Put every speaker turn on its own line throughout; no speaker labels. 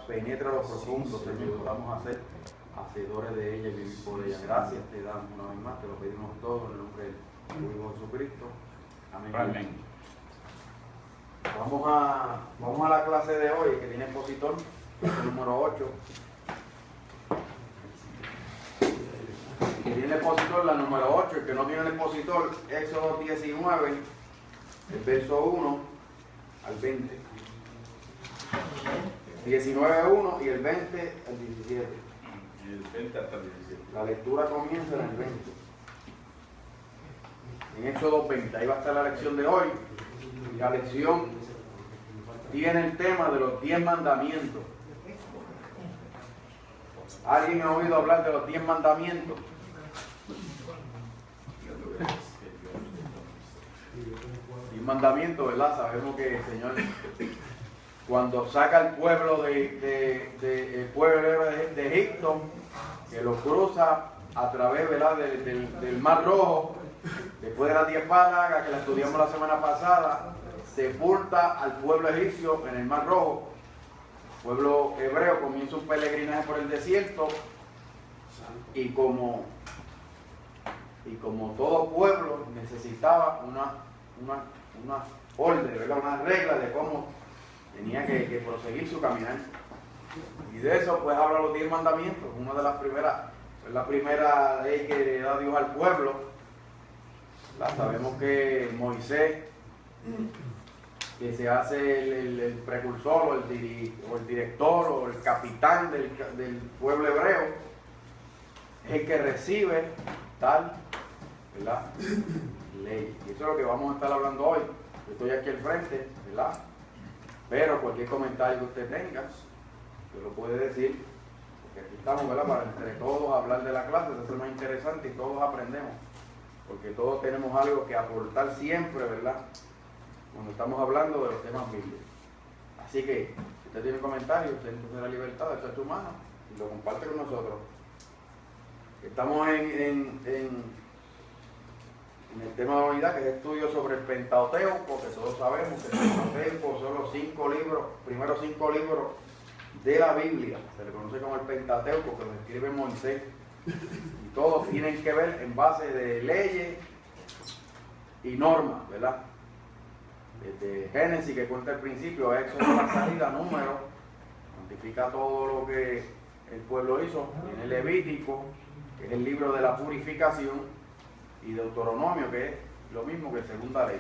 penetra lo profundo, Señor, podamos hacer hacedores de ella y vivir por ella. Gracias te damos una vez más, te lo pedimos todo en el nombre de tu Hijo Jesucristo. Amén.
Amén.
Vamos a la clase de hoy, que tiene expositor, clase número 8. Que tiene expositor, la número 8, el que no tiene el expositor, Éxodo 19, el verso 1 al 20. 19:1 y el 20 al 17.
Y el 20 hasta el 17.
La lectura comienza en el 20. En Éxodo 20, ahí va a estar la lección de hoy. Y la lección tiene el tema de los 10 mandamientos. ¿Alguien ha oído hablar de los 10 mandamientos? Y mandamientos, ¿verdad? Sabemos que el Señor, cuando saca al pueblo el pueblo de Egipto, que lo cruza a través, ¿verdad?, del Mar Rojo, después de las 10 plagas que la estudiamos la semana pasada, sepulta al pueblo egipcio en el Mar Rojo. El pueblo hebreo comienza un peregrinaje por el desierto y como todo pueblo necesitaba una orden, ¿verdad?, una regla de cómo tenía que proseguir su caminar. Y de eso pues habla los 10 mandamientos, una de las primeras, es la primera ley que le da Dios al pueblo. Sabemos que Moisés, que se hace el precursor o el director o el capitán del pueblo hebreo, es el que recibe tal, ¿verdad?, ley. Y eso es lo que vamos a estar hablando hoy. Yo estoy aquí al frente, ¿verdad? Pero cualquier comentario que usted tenga, usted lo puede decir, porque aquí estamos, ¿verdad?, para entre todos hablar de la clase, eso es más interesante y todos aprendemos, porque todos tenemos algo que aportar siempre, ¿verdad?, cuando estamos hablando de los temas bíblicos. Así que, si usted tiene comentarios, usted tiene la libertad de echar su mano y lo comparte con nosotros. Estamos en el tema de la unidad, que es estudio sobre el Pentateuco, porque todos sabemos que el Pentateuco son los 5 libros, primeros 5 libros de la Biblia. Se le conoce como el Pentateuco, que lo escribe Moisés. Y todos tienen que ver en base de leyes y normas, ¿verdad? Desde Génesis, que cuenta el principio, Éxodo, la salida, Número, cuantifica todo lo que el pueblo hizo. Tiene Levítico, que es el libro de la purificación, y Deuteronomio, que es lo mismo que segunda ley.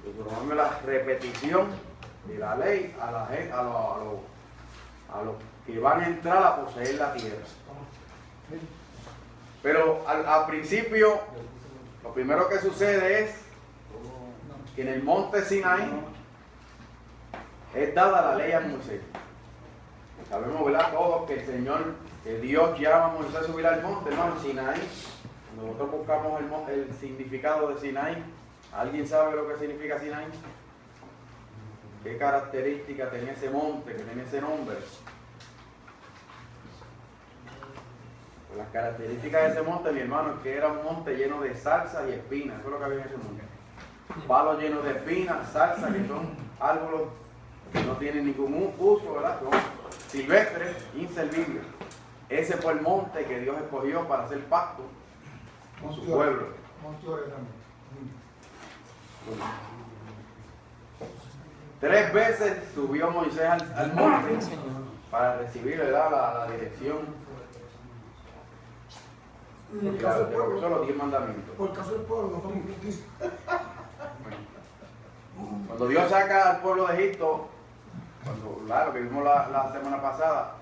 Deuteronomio es la repetición de la ley a los que van a entrar a poseer la tierra. Pero al principio, lo primero que sucede es que en el monte Sinaí es dada la ley a Moisés. Sabemos, ¿verdad?, todos que el Señor, que Dios llama a Moisés a subir al monte, hermano, Sinaí. Nosotros buscamos el significado de Sinaí. ¿Alguien sabe lo que significa Sinaí? ¿Qué características tenía ese monte, que tiene ese nombre? Pues las características de ese monte, mi hermano, es que era un monte lleno de zarzas y espinas. Eso es lo que había en ese monte. Palos llenos de espinas, zarzas, que son árboles que no tienen ningún uso, ¿verdad? Son silvestres, inservibles. Ese fue el monte que Dios escogió para hacer pacto con su pueblo. 3 veces subió Moisés al monte para recibir, ¿verdad?, la dirección de lo que son los 10 mandamientos.
Por caso del pueblo, no fue muy
Cuando Dios saca al pueblo de Egipto, lo que vimos la semana pasada,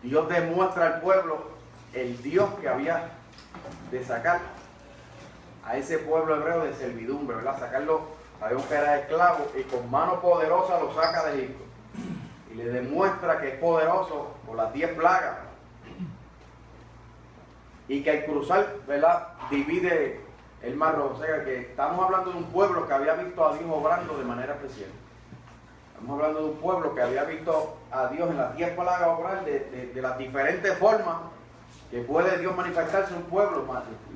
Dios demuestra al pueblo el Dios que había de sacar a ese pueblo hebreo de servidumbre, ¿verdad? Sacarlo, sabemos que era esclavo, y con mano poderosa lo saca de Egipto. Y le demuestra que es poderoso por las 10 plagas. Y que al cruzar, ¿verdad?, divide el Mar Rojo. O sea que estamos hablando de un pueblo que había visto a Dios obrando de manera especial. Estamos hablando de un pueblo que había visto a Dios en las 10 plagas obrar de las diferentes formas que puede Dios manifestarse a un pueblo,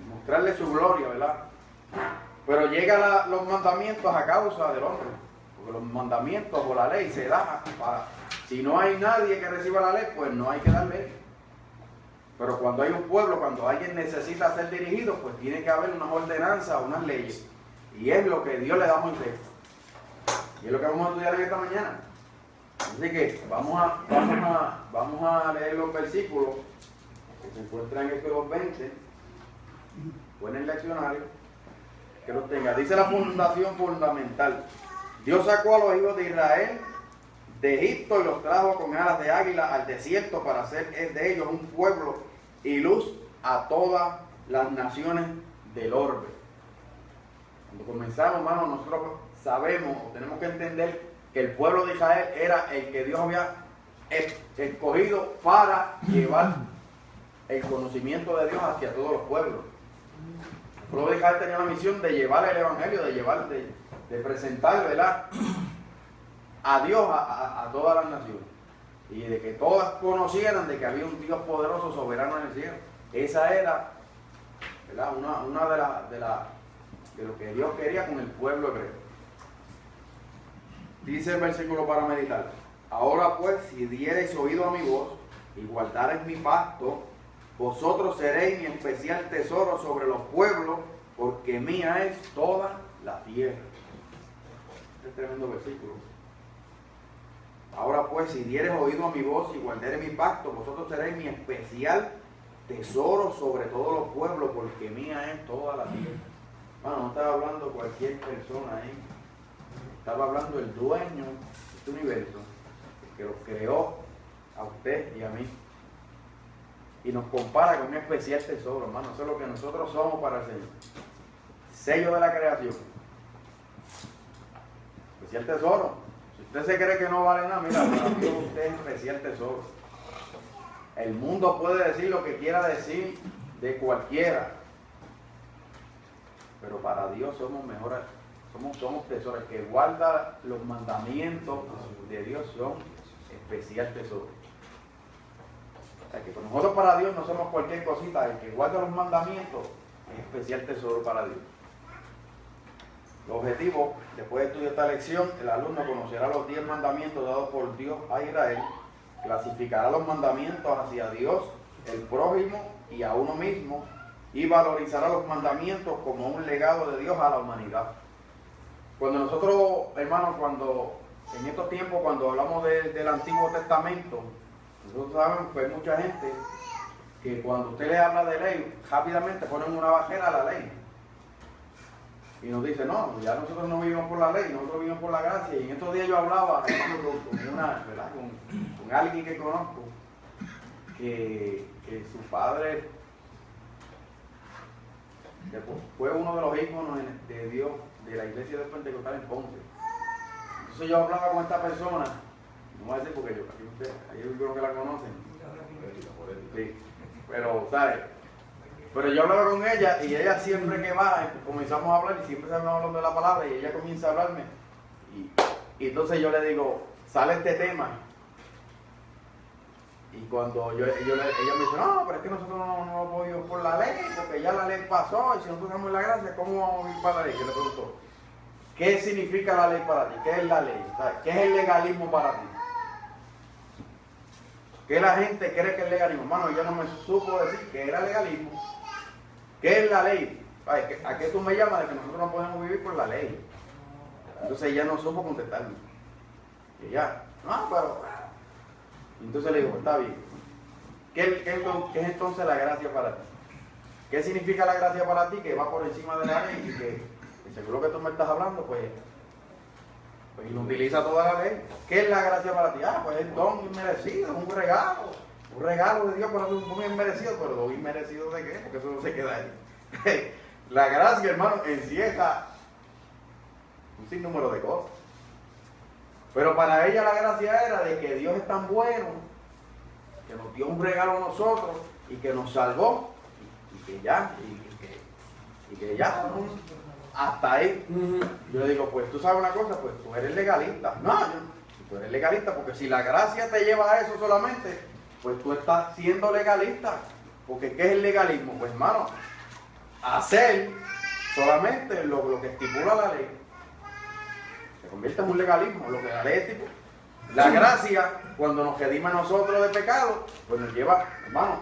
mostrarle su gloria, ¿verdad? Pero llegan los mandamientos a causa del hombre, porque los mandamientos o la ley se da Si no hay nadie que reciba la ley, pues no hay que dar ley. Pero cuando hay un pueblo, cuando alguien necesita ser dirigido, pues tiene que haber unas ordenanzas, unas leyes. Y es lo que Dios le da a Moisés. Y es lo que vamos a estudiar en esta mañana. Así que vamos a leer los versículos que se encuentran en Éxodo 20. O en el leccionario. Que los tenga. Dice la fundación fundamental. Dios sacó a los hijos de Israel de Egipto y los trajo con alas de águila al desierto para hacer de ellos un pueblo y luz a todas las naciones del orbe. Cuando comenzamos, hermanos, nosotros sabemos o tenemos que entender que el pueblo de Israel era el que Dios había escogido para llevar el conocimiento de Dios hacia todos los pueblos. El pueblo de Israel tenía la misión de llevar el evangelio, de presentar, ¿verdad?, a Dios a todas las naciones, y de que todas conocieran de que había un Dios poderoso, soberano en el cielo. Esa era, ¿verdad?, una de lo que Dios quería con el pueblo hebreo. Dice el versículo para meditar: ahora pues, si diereis oído a mi voz y guardareis mi pacto, vosotros seréis mi especial tesoro sobre los pueblos, porque mía es toda la tierra. Este es tremendo versículo. Ahora pues, si diereis oído a mi voz y guardareis mi pacto, vosotros seréis mi especial tesoro sobre todos los pueblos, porque mía es toda la tierra. Bueno, no estaba hablando cualquier persona ahí. Estaba hablando el dueño de este universo, el que lo creó a usted y a mí. Y nos compara con un especial tesoro, hermano. Eso es lo que nosotros somos para el Señor. Sello de la creación. Especial tesoro. Si usted se cree que no vale nada, mira, para Dios usted es especial tesoro. El mundo puede decir lo que quiera decir de cualquiera, pero para Dios somos mejores, somos tesoros. El que guarda los mandamientos de Dios son especial tesoro. O sea, que nosotros para Dios no somos cualquier cosita. El que guarda los mandamientos es especial tesoro para Dios. El objetivo, después de estudiar esta lección, el alumno conocerá los 10 mandamientos dados por Dios a Israel, clasificará los mandamientos hacia Dios, el prójimo y a uno mismo, y valorizará los mandamientos como un legado de Dios a la humanidad. Cuando nosotros, hermanos, en estos tiempos, cuando hablamos del Antiguo Testamento, nosotros sabemos que hay mucha gente que cuando usted le habla de ley, rápidamente ponen una bajera a la ley. Y nos dice, no, ya nosotros no vivimos por la ley, nosotros vivimos por la gracia. Y en estos días yo hablaba, hermano, con alguien que conozco, que su padre fue uno de los íconos de Dios de la iglesia del Pentecostal en Ponce. Entonces yo hablaba con esta persona, no voy a decir porque yo creo que la conocen, sí, pero ¿sabes? Pero yo hablaba con ella y ella siempre que va, comenzamos a hablar y siempre estamos hablando de la palabra y ella comienza a hablarme y entonces yo le digo, sale este tema. Y cuando ella me dice, no, pero es que nosotros no podemos por la ley, porque ya la ley pasó, y si nosotros damos la gracia, ¿cómo vamos a ir para la ley? Yo le pregunto, ¿qué significa la ley para ti? ¿Qué es la ley? ¿Sabes? ¿Qué es el legalismo para ti? ¿Qué la gente cree que es legalismo? Hermano, ella no me supo decir que era legalismo. ¿Qué es la ley? ¿A qué tú me llamas de que nosotros no podemos vivir por la ley? Entonces ella no supo contestarme. Y ella, no, pero... Entonces le digo, está bien. ¿Qué es entonces la gracia para ti? ¿Qué significa la gracia para ti? Que va por encima de la ley y que según lo que tú me estás hablando, pues inutiliza toda la ley. ¿Qué es la gracia para ti? Pues es don inmerecido, un regalo de Dios, pero es un don inmerecido. ¿Pero don inmerecido de qué? Porque eso no se queda ahí. La gracia, hermano, encierra un sinnúmero de cosas. Pero para ella la gracia era de que Dios es tan bueno, que nos dio un regalo a nosotros y que nos salvó y que ya, hasta ahí. Yo le digo, pues tú sabes una cosa, pues tú eres legalista. No, tú eres legalista porque si la gracia te lleva a eso solamente, pues tú estás siendo legalista. Porque ¿qué es el legalismo? Pues hermano, hacer solamente lo que estipula la ley. Se convierte en un legalismo, lo que la ley La gracia, cuando nos redime a nosotros de pecado, pues nos lleva, hermano,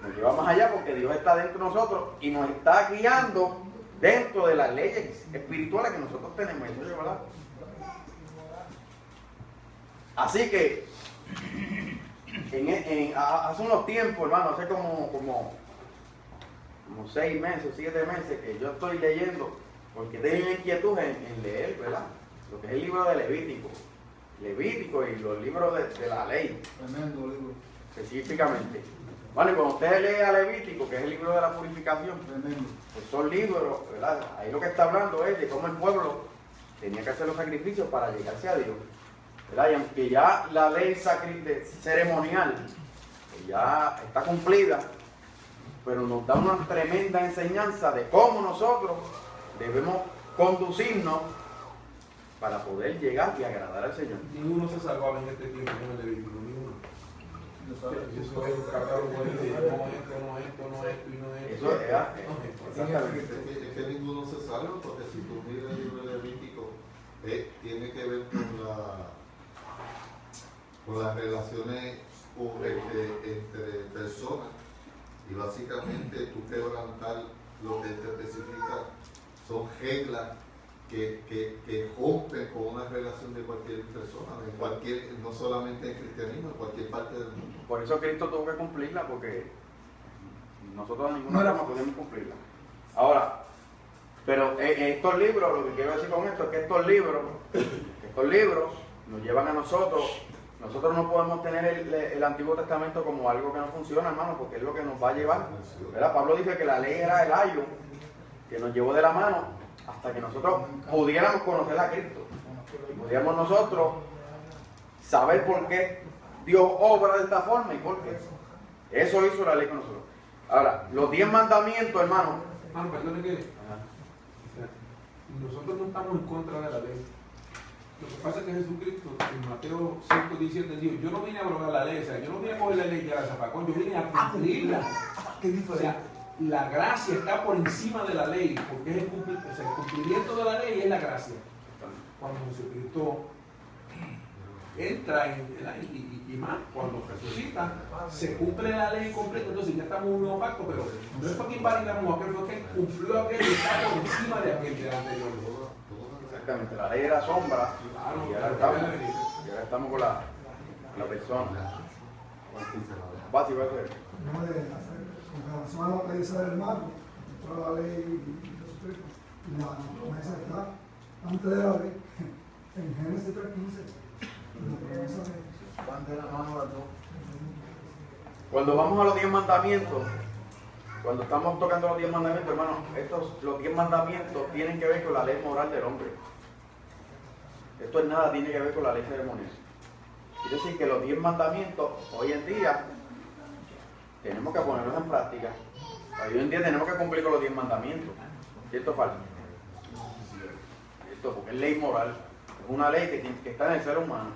nos lleva más allá porque Dios está dentro de nosotros y nos está guiando dentro de las leyes espirituales que nosotros tenemos. Eso es verdad. Así que, hace unos tiempos, hermano, hace como 6 meses, 7 meses que yo estoy leyendo, porque tengo inquietud en leer, ¿verdad? Lo que es el libro de Levítico y los libros de la ley.
Tremendo libro.
Específicamente. Bueno, y cuando usted lee a Levítico, que es el libro de la purificación,
Tremendo.
pues son libros, ¿verdad? Ahí lo que está hablando es de cómo el pueblo tenía que hacer los sacrificios para llegarse a Dios, ¿verdad? Y aunque ya la ley ceremonial pues ya está cumplida, pero nos da una tremenda enseñanza de cómo nosotros debemos conducirnos para poder llegar y agradar al Señor.
Ninguno se salvaba en este tiempo con el Levítico, ninguno. Eso es un catálogo de no esto y no esto.
Eso es exactamente.
Es que ninguno se salva, porque si tú miras el libro de Levítico, tiene que ver con las relaciones entre personas, y básicamente tú quebrantar lo que te especifica son reglas que rompen con una relación de cualquier persona, no solamente en cristianismo, en cualquier parte del mundo.
Por eso Cristo tuvo que cumplirla, porque nosotros de ninguna forma podemos cumplirla. Ahora, pero estos libros, lo que quiero decir con esto es que estos libros nos llevan a nosotros no podemos tener el Antiguo Testamento como algo que no funciona, hermano, porque es lo que nos va a llevar, ¿verdad? Pablo dice que la ley era el ayo que nos llevó de la mano hasta que nosotros pudiéramos conocer a Cristo. Pudiéramos nosotros saber por qué Dios obra de esta forma y por qué. Eso hizo la ley con nosotros. Ahora, los 10 mandamientos, hermano.
Hermano, perdone que nosotros no estamos en contra de la ley. Lo que pasa es que Jesucristo en Mateo 5:17 dijo: yo no vine a abrogar la ley, o sea, yo no vine a coger la ley y a la zapacón, yo vine a cumplirla. O sea, la gracia está por encima de la ley, porque es el cumplimiento de la ley es la gracia. Cuando Jesucristo entra y más, cuando resucita, se cumple la ley completa, entonces ya estamos en un nuevo pacto, pero no es porque invalidamos aquel, fue que cumplió aquel y está por encima de aquel del anterior.
Exactamente, la ley era sombra,
Claro,
y ahora estamos con la persona. Básico, eso es.
No, con relación a lo que dice el hermano, toda la ley y Jesucristo, la promesa está antes de la ley, en Génesis 3:15. La promesa van de la mano las dos.
Cuando vamos a los 10 mandamientos, cuando estamos tocando los 10 mandamientos, hermano, los 10 mandamientos tienen que ver con la ley moral del hombre. Esto es nada, tiene que ver con la ley ceremonial. Quiere decir que los 10 mandamientos, hoy en día, tenemos que ponerlos en práctica. Hoy en día tenemos que cumplir con los 10 mandamientos. ¿Cierto o falso? Cierto, porque es ley moral. Es una ley que está en el ser humano.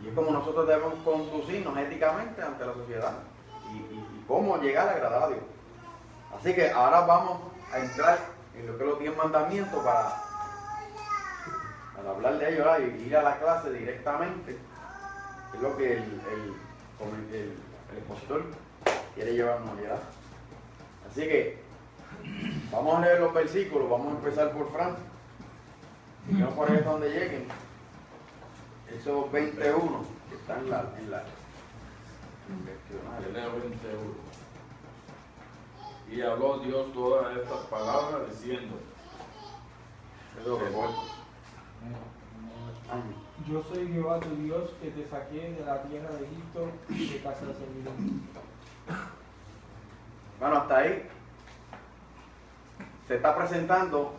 Y es como nosotros debemos conducirnos éticamente ante la sociedad. Y cómo llegar a agradar a Dios. Así que ahora vamos a entrar en lo que es los 10 mandamientos para hablar de ellos, ¿verdad? Y ir a la clase directamente. Es lo que el expositor quiere llevarnos, ¿verdad? Así que vamos a leer los versículos, vamos a empezar por Fran. Si no por ahí hasta donde lleguen. Esos 21 que están en la
Leo 21. Y habló Dios todas estas palabras diciendo:
eso que voy.
Yo soy Jehová tu Dios que te saqué de la tierra de Egipto y de casa de servidumbre.
Bueno, hasta ahí se está presentando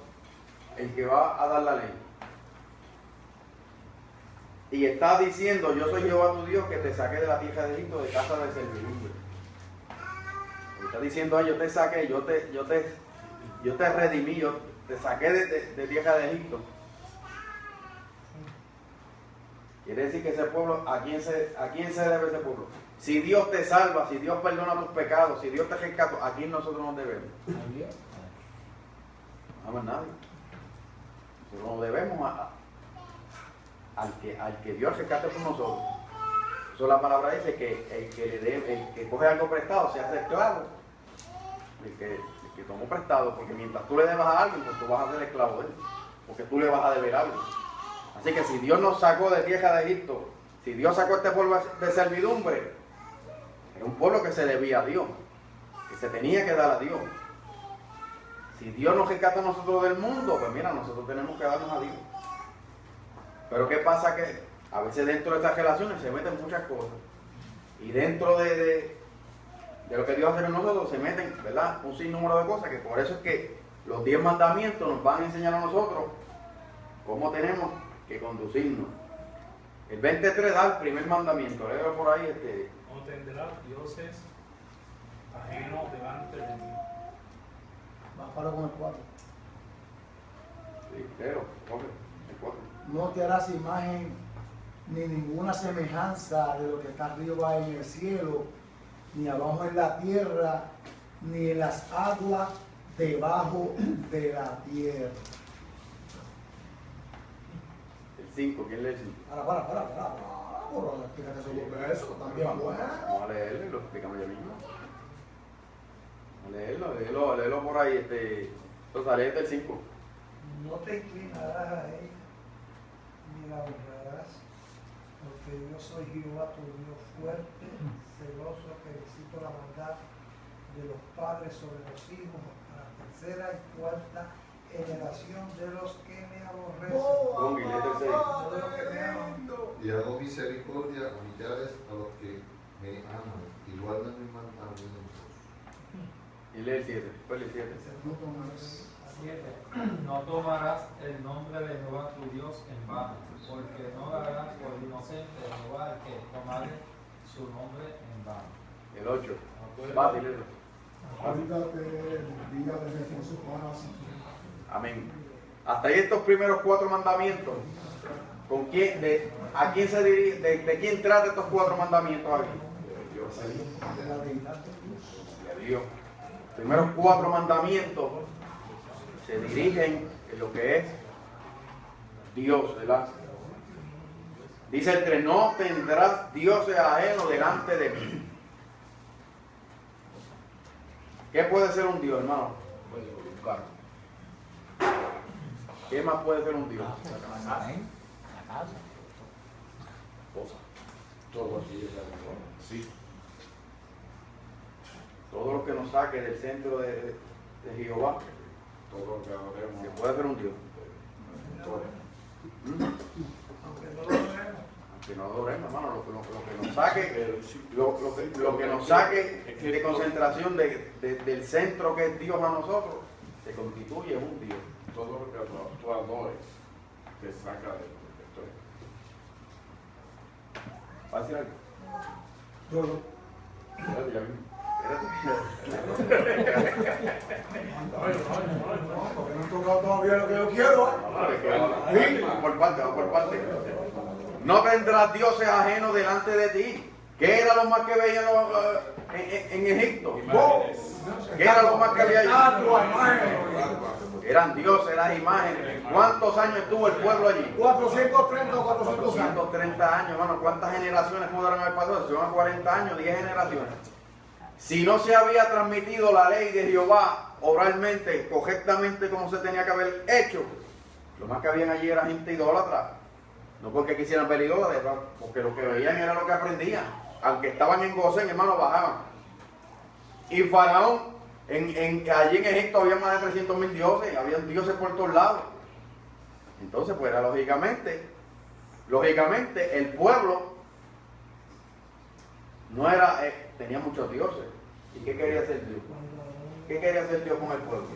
el que va a dar la ley. Y está diciendo: yo soy Jehová tu Dios que te saqué de la tierra de Egipto de casa de servidumbre. Está diciendo: yo te saqué, yo te redimí, yo te saqué de tierra de Egipto. Quiere decir que ese pueblo, ¿a quién se debe ese pueblo? Si Dios te salva, si Dios perdona tus pecados, si Dios te rescata, ¿a quién nosotros nos debemos? No a nadie. Nosotros nos debemos al que dio el rescate por nosotros. Eso la palabra dice que el que coge algo prestado se hace esclavo. El que tomó prestado, porque mientras tú le debas a alguien, pues tú vas a ser esclavo de él, porque tú le vas a deber algo. Así que si Dios nos sacó de tierra de Egipto, si Dios sacó este pueblo de servidumbre, era un pueblo que se debía a Dios, que se tenía que dar a Dios. Si Dios nos rescata a nosotros del mundo, pues mira, nosotros tenemos que darnos a Dios. Pero ¿qué pasa? Que a veces dentro de estas relaciones se meten muchas cosas. Y dentro de lo que Dios hace en nosotros se meten, ¿verdad?, un sinnúmero de cosas, que por eso es que los 10 mandamientos nos van a enseñar a nosotros cómo tenemos que conducirnos. El 23 da el primer mandamiento, léelo por ahí.
No tendrás dioses ajenos delante de mí.
Más para con el 4.
Sí, léelo, el 4.
No te harás imagen ni ninguna semejanza de lo que está arriba en el cielo, ni abajo en la tierra, ni en las aguas debajo de la tierra.
El 5, ¿quién lee el 5?
Para, explícate sobre eso, también bueno.
Vamos a leerlo y lo explicamos ya mismo. Léelo por ahí, entonces léete el 5.
No te inclinarás a ella, ni la honrarás, porque yo soy Jehová tu Dios fuerte, celoso, que visito la maldad de los padres sobre los hijos, a la tercera y cuarta generación de los que me aborrecen. De los que me aman.
Y hago misericordia a millares a los que me aman y guardan mis mandamientos.
Y lee el 7, después el 7.
7. No tomarás el nombre de Jehová tu Dios en vano, porque no darás por inocente a Jehová el que tomare su nombre en vano.
El 8. Fácil, léelo.
Acuérdate del día de reposo para siempre.
Amén. Hasta ahí estos primeros 4 mandamientos. ¿Con quién, a quién se dirige, de quién trata estos 4 mandamientos aquí? De Dios. Los primeros 4 mandamientos se dirigen en lo que es Dios, ¿verdad? Dice el 3, no tendrás dioses ajenos delante de mí. ¿Qué puede ser un Dios, hermano? Un carro. ¿Qué más puede ser un Dios?
Todo aquí es la sí.
Todo lo que nos saque del centro de Jehová,
Todo lo que adoremos.
que puede ser un Dios.
Todo.
Aunque no lo vemos.
Aunque no adoremos, hermano, lo que nos saque, lo que nos saque de concentración del centro que es Dios a nosotros, se constituye en un Dios.
Todo lo que tú adores te saca de lo que estoy.
¿Va a decir algo?
Yo lo.
Espérate, ya mismo.
Porque no he tocado todavía lo que yo quiero.
Vamos por parte. No tendrás dioses ajenos delante de ti. ¿Qué era lo más que veían en Egipto? ¿Qué era lo más que había allí? Eran dioses, eran imágenes. ¿Cuántos años estuvo el pueblo allí?
430 o 400 años.
430 años, hermano. ¿Cuántas generaciones pudieron haber pasado? Si son 40 años, 10 generaciones. Si no se había transmitido la ley de Jehová oralmente, correctamente como se tenía que haber hecho, lo más que habían allí era gente idólatra. No porque quisieran ver idólatras, porque lo que veían era lo que aprendían. Aunque estaban en Gosén, hermano, bajaban. Y Faraón, allí en Egipto había más de 300.000 dioses, habían dioses por todos lados. Entonces, pues era lógicamente, el pueblo no era, tenía muchos dioses. ¿Y qué quería hacer Dios? ¿Qué quería hacer Dios con el pueblo?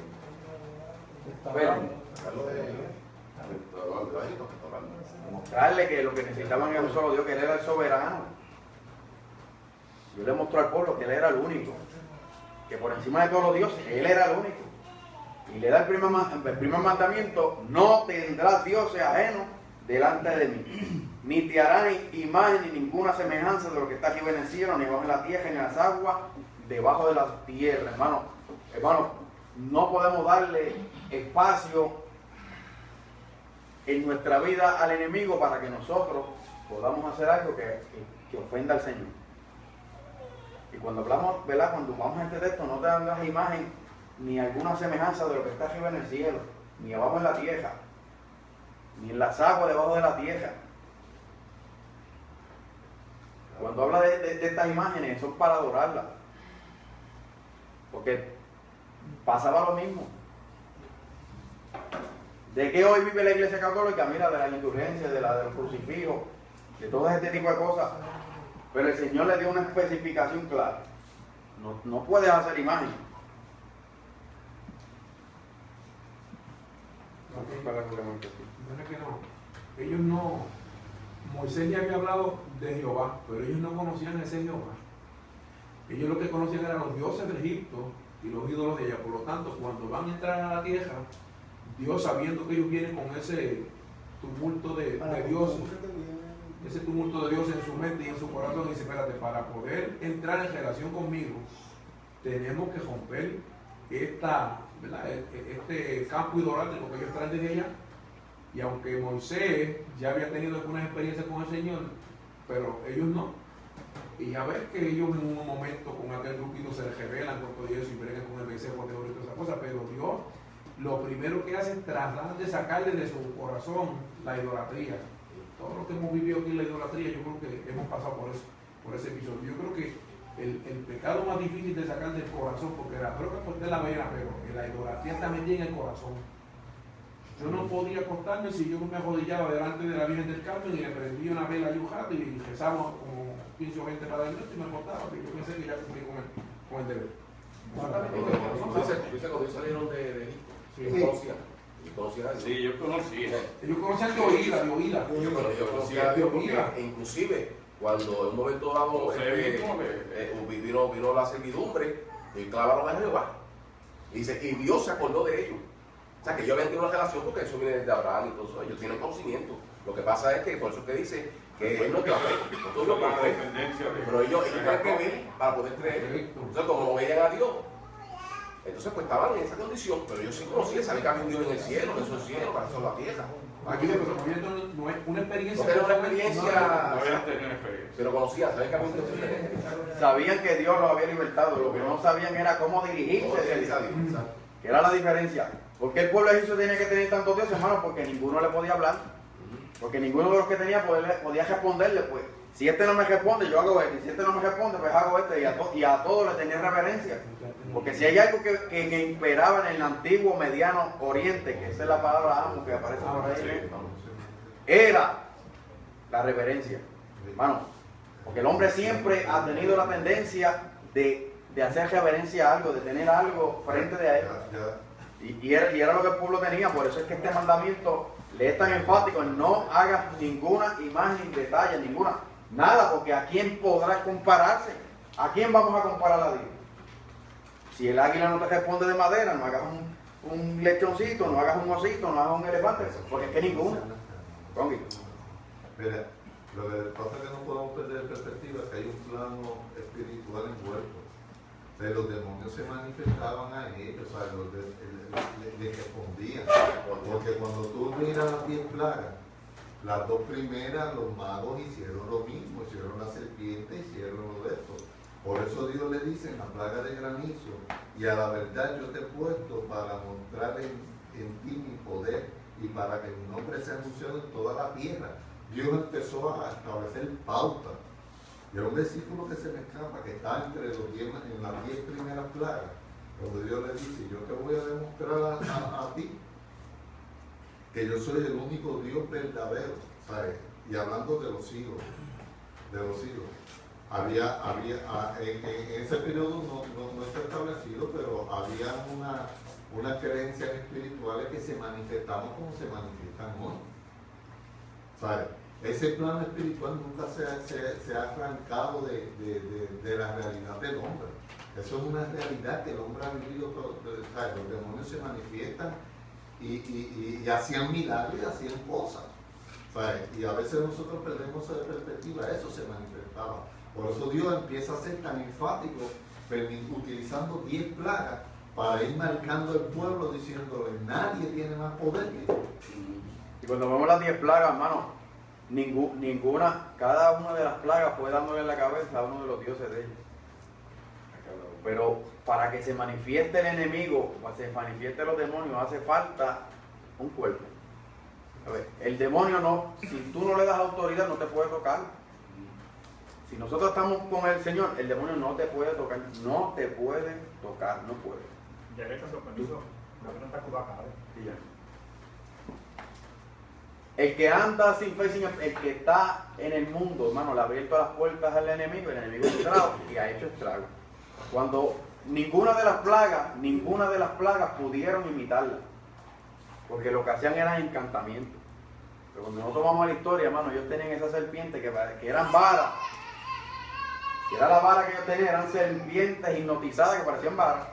Mostrarle que lo que necesitaban era un solo Dios, que Él era el soberano. Dios le mostró al pueblo que Él era el único, que por encima de todos los dioses, Él era el único. Y le da el primer mandamiento: no tendrás dioses ajenos delante de mí, ni te harás imagen ni ninguna semejanza de lo que está aquí en el cielo, ni abajo en la tierra, ni en las aguas debajo de la tierra. Hermano, no podemos darle espacio en nuestra vida al enemigo para que nosotros podamos hacer algo que ofenda al Señor. Y cuando hablamos, ¿verdad? Cuando vamos a este texto, no te hagas imagen ni alguna semejanza de lo que está arriba en el cielo, ni abajo en la tierra, ni en las aguas debajo de la tierra. Cuando habla de estas imágenes, son para adorarlas. Porque pasaba lo mismo. ¿De qué hoy vive la Iglesia Católica? Mira, de la indulgencia, de los crucifijos, de todo este tipo de cosas. Pero el Señor le dio una especificación clara. No puedes hacer imagen.
Ellos no, Moisés ya había hablado de Jehová, pero ellos no conocían ese Jehová. Ellos lo que conocían eran los dioses de Egipto y los ídolos de ella. Por lo tanto, cuando van a entrar a la tierra, Dios, sabiendo que ellos vienen con ese tumulto de Dios, ese tumulto de Dios en su mente y en su corazón, dice: espérate, para poder entrar en relación conmigo, tenemos que romper este campo idolátrico que ellos traen desde allá. Y aunque Moisés ya había tenido algunas experiencias con el Señor, pero ellos no. Y a ver que ellos en un momento con aquel grupito se rebelan con todo eso y bregan con el becerro de oro y todas esas cosas, pero Dios lo primero que hace es tratar de sacarle de su corazón la idolatría. Todos los que hemos vivido aquí en la idolatría, yo creo que hemos pasado por ese episodio. Yo creo que el pecado más difícil de sacar del corazón, porque la droga pues de la vena, pero la idolatría también llega en el corazón. Yo no podía acostarme si yo me arrodillaba delante de la Virgen del Carmen y le prendía una vela a Yuhat y rezaba como 15 o 20 para adentro y me acostaba, porque yo pensé que ya cumplí con el deber.
Dice cuando ellos salieron de Egipto, sí, yo conocí.
Ellos conocían de oída.
Yo conocía a Dios porque inclusive cuando en un momento dado vino la servidumbre y clavaron a Jehová. Y dice, y Dios se acordó de ellos. O sea, que ellos habían tenido una relación porque eso viene desde Abraham y todo eso. Ellos tienen conocimiento. Lo que pasa es que, por eso que dice que él no te va a fe. No tuvo la fe. Pero ellos tienen que ver para poder creer. Entonces, como no veían a Dios, entonces pues estaban en esa condición. Pero ellos sí conocían, sabían que había un Dios en el cielo, que eso es el cielo, para eso es la tierra.
Aquí no es una experiencia.
No tenían una experiencia. Pero conocían, sabían que había un Dios diferente.
Sabían que Dios los había libertado. Lo que no sabían era cómo dirigirse a Dios. Que era la diferencia. ¿Por qué el pueblo de Egipto tenía que tener tantos dioses, hermano? Porque ninguno le podía hablar. Porque ninguno de los que tenía podía responderle, pues. Si este no me responde, yo hago este. Y si este no me responde, pues hago este. Y a todos le tenía reverencia. Porque si hay algo que imperaba en el antiguo mediano oriente, que esa es la palabra amo que aparece por ahí, era la reverencia. Hermano, porque el hombre siempre ha tenido la tendencia de hacer reverencia a algo, de tener algo frente de él. Y era lo que el pueblo tenía. Por eso es que este mandamiento le es tan enfático: no hagas ninguna imagen, detalle, ninguna, nada, porque ¿a quién podrás compararse? ¿A quién vamos a comparar a Dios? Si el águila no te responde de madera, no hagas un lechoncito, no hagas un osito, no hagas un elefante, porque es que ninguno.
Mira, lo que pasa es que no podemos perder de perspectiva que hay un plano espiritual envuelto. Los demonios se manifestaban a ellos, o sea, les respondían. Porque cuando tú miras las 10 plagas, las 2 primeras, los magos hicieron lo mismo, hicieron la serpiente, hicieron lo de esto. Por eso Dios le dice en la plaga de granizo: y a la verdad yo te he puesto para mostrar en ti mi poder y para que mi nombre sea anunciado en toda la tierra. Dios empezó a establecer pautas. Y hay un versículo que se me escapa, que está entre en las 10 primeras plagas, donde Dios le dice: yo te voy a demostrar a ti que yo soy el único Dios verdadero, ¿sabes? Y hablando de los hijos, en ese periodo no está establecido, pero había unas creencias espirituales que se manifestaban como se manifiestan hoy, ¿sabes? Ese plano espiritual nunca se ha arrancado de la realidad del hombre. Eso es una realidad que el hombre ha vivido todo. ¿Sabes? Los demonios se manifiestan y hacían milagros y hacían cosas, ¿sabes? Y a veces nosotros perdemos esa perspectiva. Eso se manifestaba. Por eso Dios empieza a ser tan enfático, utilizando 10 plagas para ir marcando el pueblo, diciéndole: nadie tiene más poder que yo.
Y cuando vemos las 10 plagas, hermano, ninguna, cada una de las plagas fue dándole en la cabeza a uno de los dioses de ellos. Pero para que se manifieste el enemigo, para que se manifieste los demonios, hace falta un cuerpo. A ver, el demonio no, si tú no le das autoridad, no te puede tocar. Si nosotros estamos con el Señor, el demonio no te puede tocar, no te puede tocar, no puede.
Ya le con permiso, una pregunta cubaca,
Sí, ya. El que anda sin fe, el que está en el mundo, hermano, le ha abierto las puertas al enemigo, el enemigo ha entrado y ha hecho estrago. Cuando ninguna de las plagas pudieron imitarla, porque lo que hacían eran encantamientos. Pero cuando nosotros vamos a la historia, hermano, ellos tenían esa serpiente que eran varas, que era la vara que ellos tenían, eran serpientes hipnotizadas que parecían varas.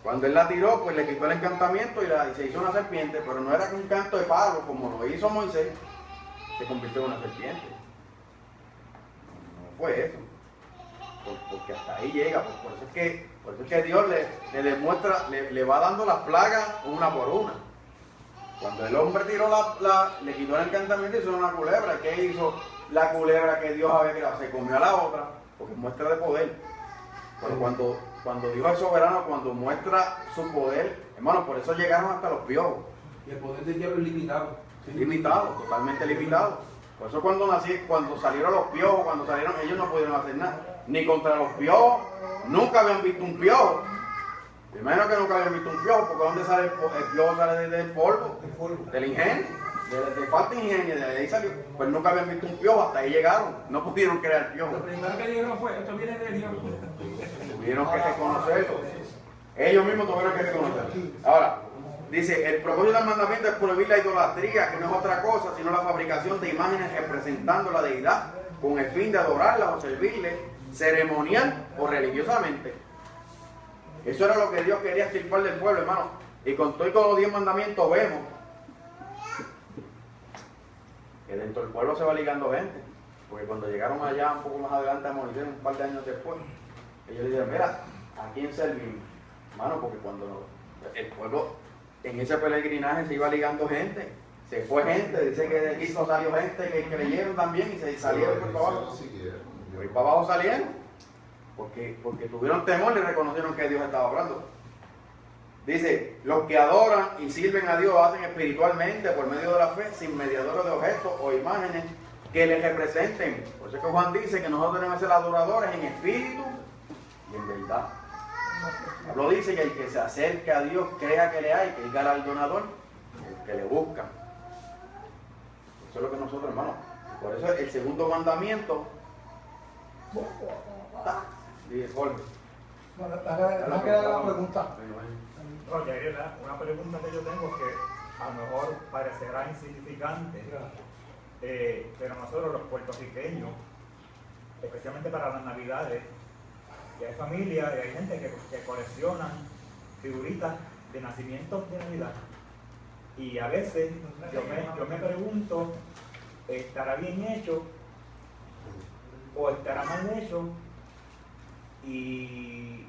Cuando él la tiró, pues le quitó el encantamiento y se hizo una serpiente, pero no era un canto de palo como lo hizo Moisés, se convirtió en una serpiente. No fue eso. Porque hasta ahí llega, por eso es que Dios le demuestra, le va dando las plagas una por una. Cuando el hombre tiró le quitó el encantamiento y hizo una culebra. ¿Qué hizo la culebra que Dios había creado? Se comió a la otra, porque muestra de poder. Pero cuando Dios es soberano, cuando muestra su poder, hermano, por eso llegaron hasta los piojos.
Y el poder del diablo es limitado.
Limitado, totalmente limitado. Por eso cuando salieron los piojos, ellos no pudieron hacer nada. Ni contra los piojos, nunca habían visto un piojo. Primero que nunca habían visto un piojo, porque ¿dónde sale el piojo? Sale desde el polvo, del ingenio, de falta de ingenio, de ahí salió. Pues nunca habían visto un piojo, hasta ahí llegaron, no pudieron crear piojo.
Lo primero que dijeron fue, esto viene de Dios.
Tuvieron que reconocerlo. Ellos mismos tuvieron que reconocerlo. Ahora, dice, el propósito del mandamiento es prohibir la idolatría, que no es otra cosa, sino la fabricación de imágenes representando la deidad, con el fin de adorarla o servirle, ceremonial o religiosamente. Eso era lo que Dios quería extirpar del pueblo, hermano. Y con todos los 10 mandamientos vemos que dentro del pueblo se va ligando gente. Porque cuando llegaron allá un poco más adelante a Moisés, un par de años después, ellos dijeron, mira, ¿a quién servimos? Hermano, porque cuando el pueblo en ese peregrinaje se iba ligando gente, se fue gente, dice que de Egipto salió gente que creyeron también y se salieron por para abajo. Y para abajo salieron. Porque tuvieron temor y reconocieron que Dios estaba hablando. Dice, los que adoran y sirven a Dios lo hacen espiritualmente por medio de la fe, sin mediadores de objetos o imágenes que les representen. Por eso es que Juan dice que nosotros tenemos que ser adoradores en espíritu y en verdad. Pablo dice que el que se acerque a Dios crea que le hay, que es galardonador, el que le busca. Eso es lo que nosotros, hermanos. Por eso el segundo mandamiento. Dije, Jorge.
No, la pregunta.
No, ya era una pregunta que yo tengo que a lo mejor parecerá insignificante, pero nosotros los puertorriqueños, especialmente para las navidades, y hay familias y hay gente que coleccionan figuritas de nacimientos de Navidad. Y a veces yo me pregunto, ¿estará bien hecho o estará mal hecho? Y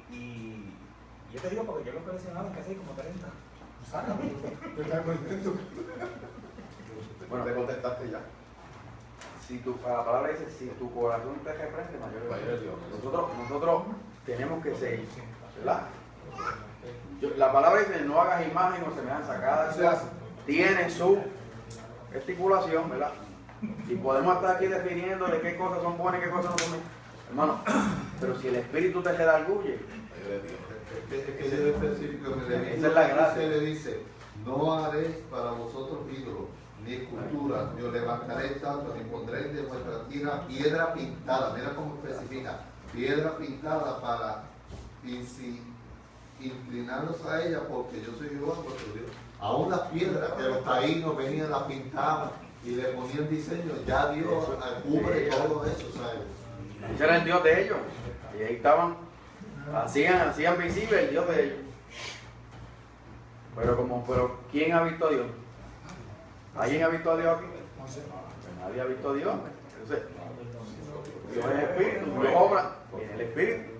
yo te digo porque yo lo he coleccionado en casi como 30.
Bueno, te contestaste ya. Si la palabra dice, si tu corazón te reprende, mayor es Dios. Nosotros tenemos que seguir, ¿verdad? La palabra dice, no hagas imagen o semejanza. Cada cual tiene su estipulación, ¿verdad? Y podemos estar aquí definiendo de qué cosas son buenas y qué cosas no son buenas. Hermano, pero si el espíritu te redarguye,
es que Dios específico
esa es la gracia.
Se le dice, no haréis para vosotros ídolos, ni esculturas, ni os levantaréis estatua, ni pondréis de vuestra tierra piedra pintada. Mira cómo especifica, piedra pintada para inclinarlos a ella, porque yo soy Jehová vuestro Dios. Aún las piedras que los taínos venían, las pintaban y le ponían diseño, ya Dios cubre todo eso, ¿sabes?
Ese era el Dios de ellos. Y ahí estaban, hacían visible el Dios de ellos. Pero ¿quién ha visto a Dios? ¿Alguien ha visto a Dios aquí? Pues nadie ha visto a Dios. Entonces, Dios es espíritu, Dios obra en el espíritu.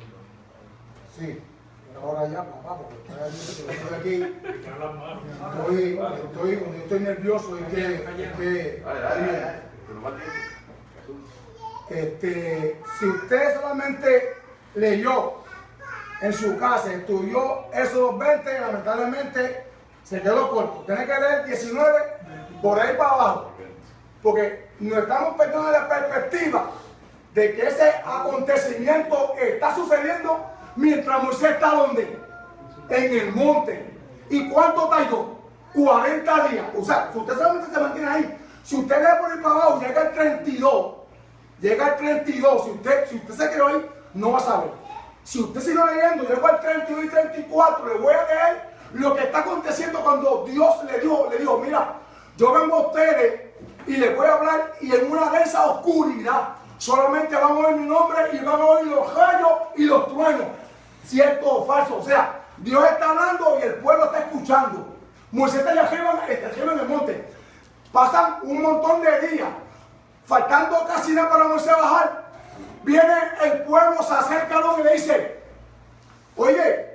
Sí. ahora ya, papá, porque estoy aquí.
Echar las manos.
Estoy nervioso y si usted solamente leyó en su casa, estudió esos 20, lamentablemente se quedó corto. Tiene que leer 19 por ahí para abajo, porque nos estamos perdiendo la perspectiva de que ese acontecimiento está sucediendo mientras Moisés está donde? En el monte. ¿Y cuánto tardó? 40 días. O sea, si usted solamente se mantiene ahí, si usted lee por ahí para abajo, llega al 32. Si usted se quedó ahí, no va a saber. Si usted sigue leyendo, llegó al 32 y 34, le voy a leer lo que está aconteciendo cuando Dios le dijo, mira, yo vengo a ustedes y les voy a hablar, y en una densa oscuridad solamente van a oír mi nombre y van a oír los rayos y los truenos. ¿Cierto o falso? O sea, Dios está hablando y el pueblo está escuchando. Moisés está allá arriba en el monte. Pasan un montón de días, faltando casi nada para Moisés bajar. Viene el pueblo, se acerca a Dios y le dice, oye,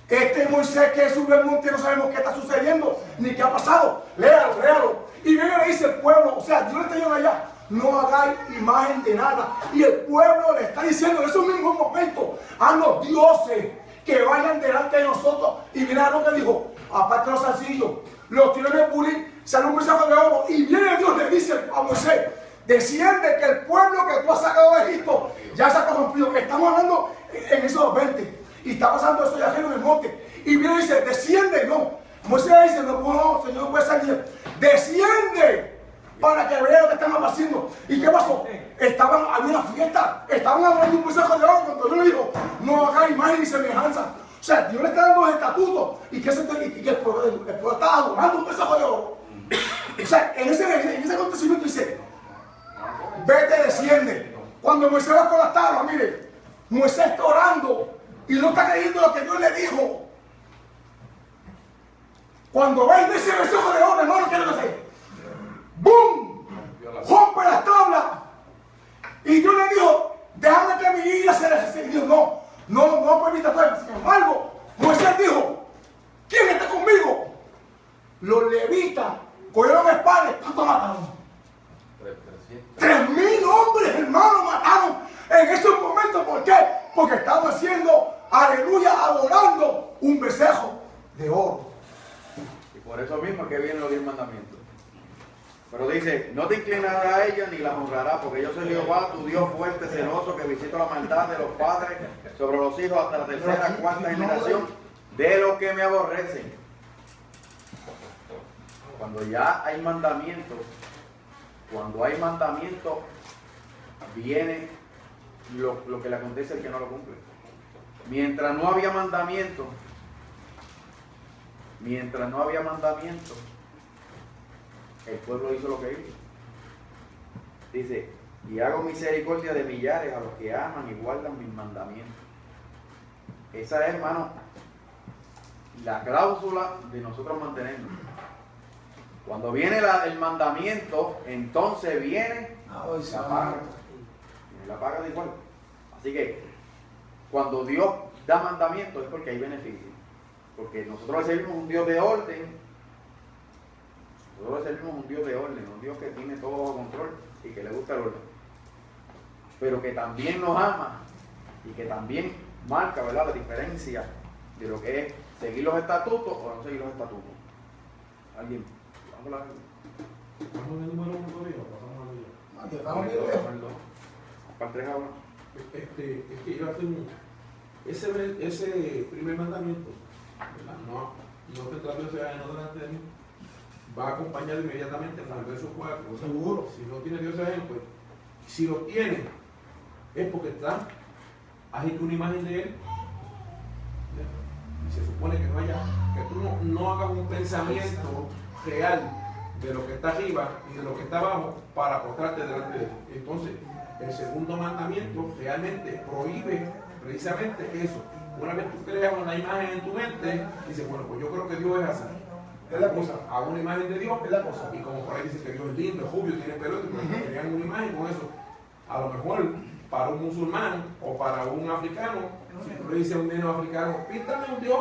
este Moisés que sube al monte no sabemos qué está sucediendo, ni qué ha pasado. Léalo. Y viene y le dice el pueblo, o sea, Dios le está diciendo allá, no hagáis imagen de nada. Y el pueblo le está diciendo en ese mismo momento a los dioses que vayan delante de nosotros. Y mira lo que dijo, aparte de los salsillos, los tienen que pulir, sale un mensaje de oro. Y viene Dios, le dice a Moisés, desciende, que el pueblo que tú has sacado de Egipto ya se ha corrompido. Estamos hablando en esos 20. Y está pasando eso ya en el monte. Y viene y dice, desciende, no. Moisés le dice, no, Señor, no puede salir. Desciende para que vea lo que están haciendo. ¿Y qué pasó? Había una fiesta, estaban hablando un mensaje de oro cuando Dios le dijo, no haga imagen ni semejanza. O sea, Dios le está dando los estatutos y que el pueblo está adorando un mensaje de oro. O sea, en ese acontecimiento dice, vete, desciende. Cuando Moisés va con las tablas, mire, Moisés está orando y no está creyendo lo que Dios le dijo. Cuando va y dice el mensaje de oro, hermano, ¿qué es lo que hace? ¡Bum! Rompe las tablas. Y Dios le dijo, déjame que mi hija se les... Dios, no permita todo. Sin embargo, Moisés dijo, ¿quién está conmigo? Los levitas cogieron espadas y ¿cuánto mataron? 3.000 hombres, hermano, mataron en esos momentos. ¿Por qué? Porque estaban haciendo, aleluya, adorando un becerro de oro.
Y por eso mismo que vienen los 10 mandamientos. Pero dice, no te inclinarás a ella ni las honrarás, porque yo soy Jehová, tu Dios fuerte, celoso, que visito la maldad de los padres sobre los hijos hasta la tercera, cuarta generación de los que me aborrecen. Cuando ya hay mandamientos, viene lo que le acontece al que no lo cumple. Mientras no había mandamiento, el pueblo hizo lo que hizo. Dice, y hago misericordia de millares a los que aman y guardan mis mandamientos. Esa es, hermano, la cláusula de nosotros mantenernos. Cuando viene el mandamiento, entonces viene la paga. La paga de igual. Así que, cuando Dios da mandamientos es porque hay beneficio. Porque nosotros le servimos un Dios de orden. Un Dios que tiene todo bajo control y que le gusta el orden. Pero que también nos ama y que también marca, ¿verdad?, la diferencia de lo que es seguir los estatutos o no seguir los estatutos. ¿Alguien? Vamos a hablar.
¿Estamos en el número 1 todavía o pasamos a
Estamos bien.
Para el 3 ahora.
Es que yo hace ese primer mandamiento, ¿verdad? No te trates de no delante de mí, va acompañado inmediatamente con el verso 4. O sea, seguro, si no tiene Dios en él, pues si lo tiene es porque has hecho una imagen de él. Y se supone que que tú no hagas un pensamiento real de lo que está arriba y de lo que está abajo para postrarte delante de él. Entonces, el segundo mandamiento realmente prohíbe precisamente eso. Una vez tú creas una imagen en tu mente, dices, bueno, pues yo creo que Dios es así. Es la cosa, hago una imagen de Dios, es la cosa. Y como por ahí dicen que Dios es lindo, es rubio, tiene pelo, crean una imagen con eso. A lo mejor para un musulmán o para un africano, si tú le dices a un niño africano, píntame un Dios,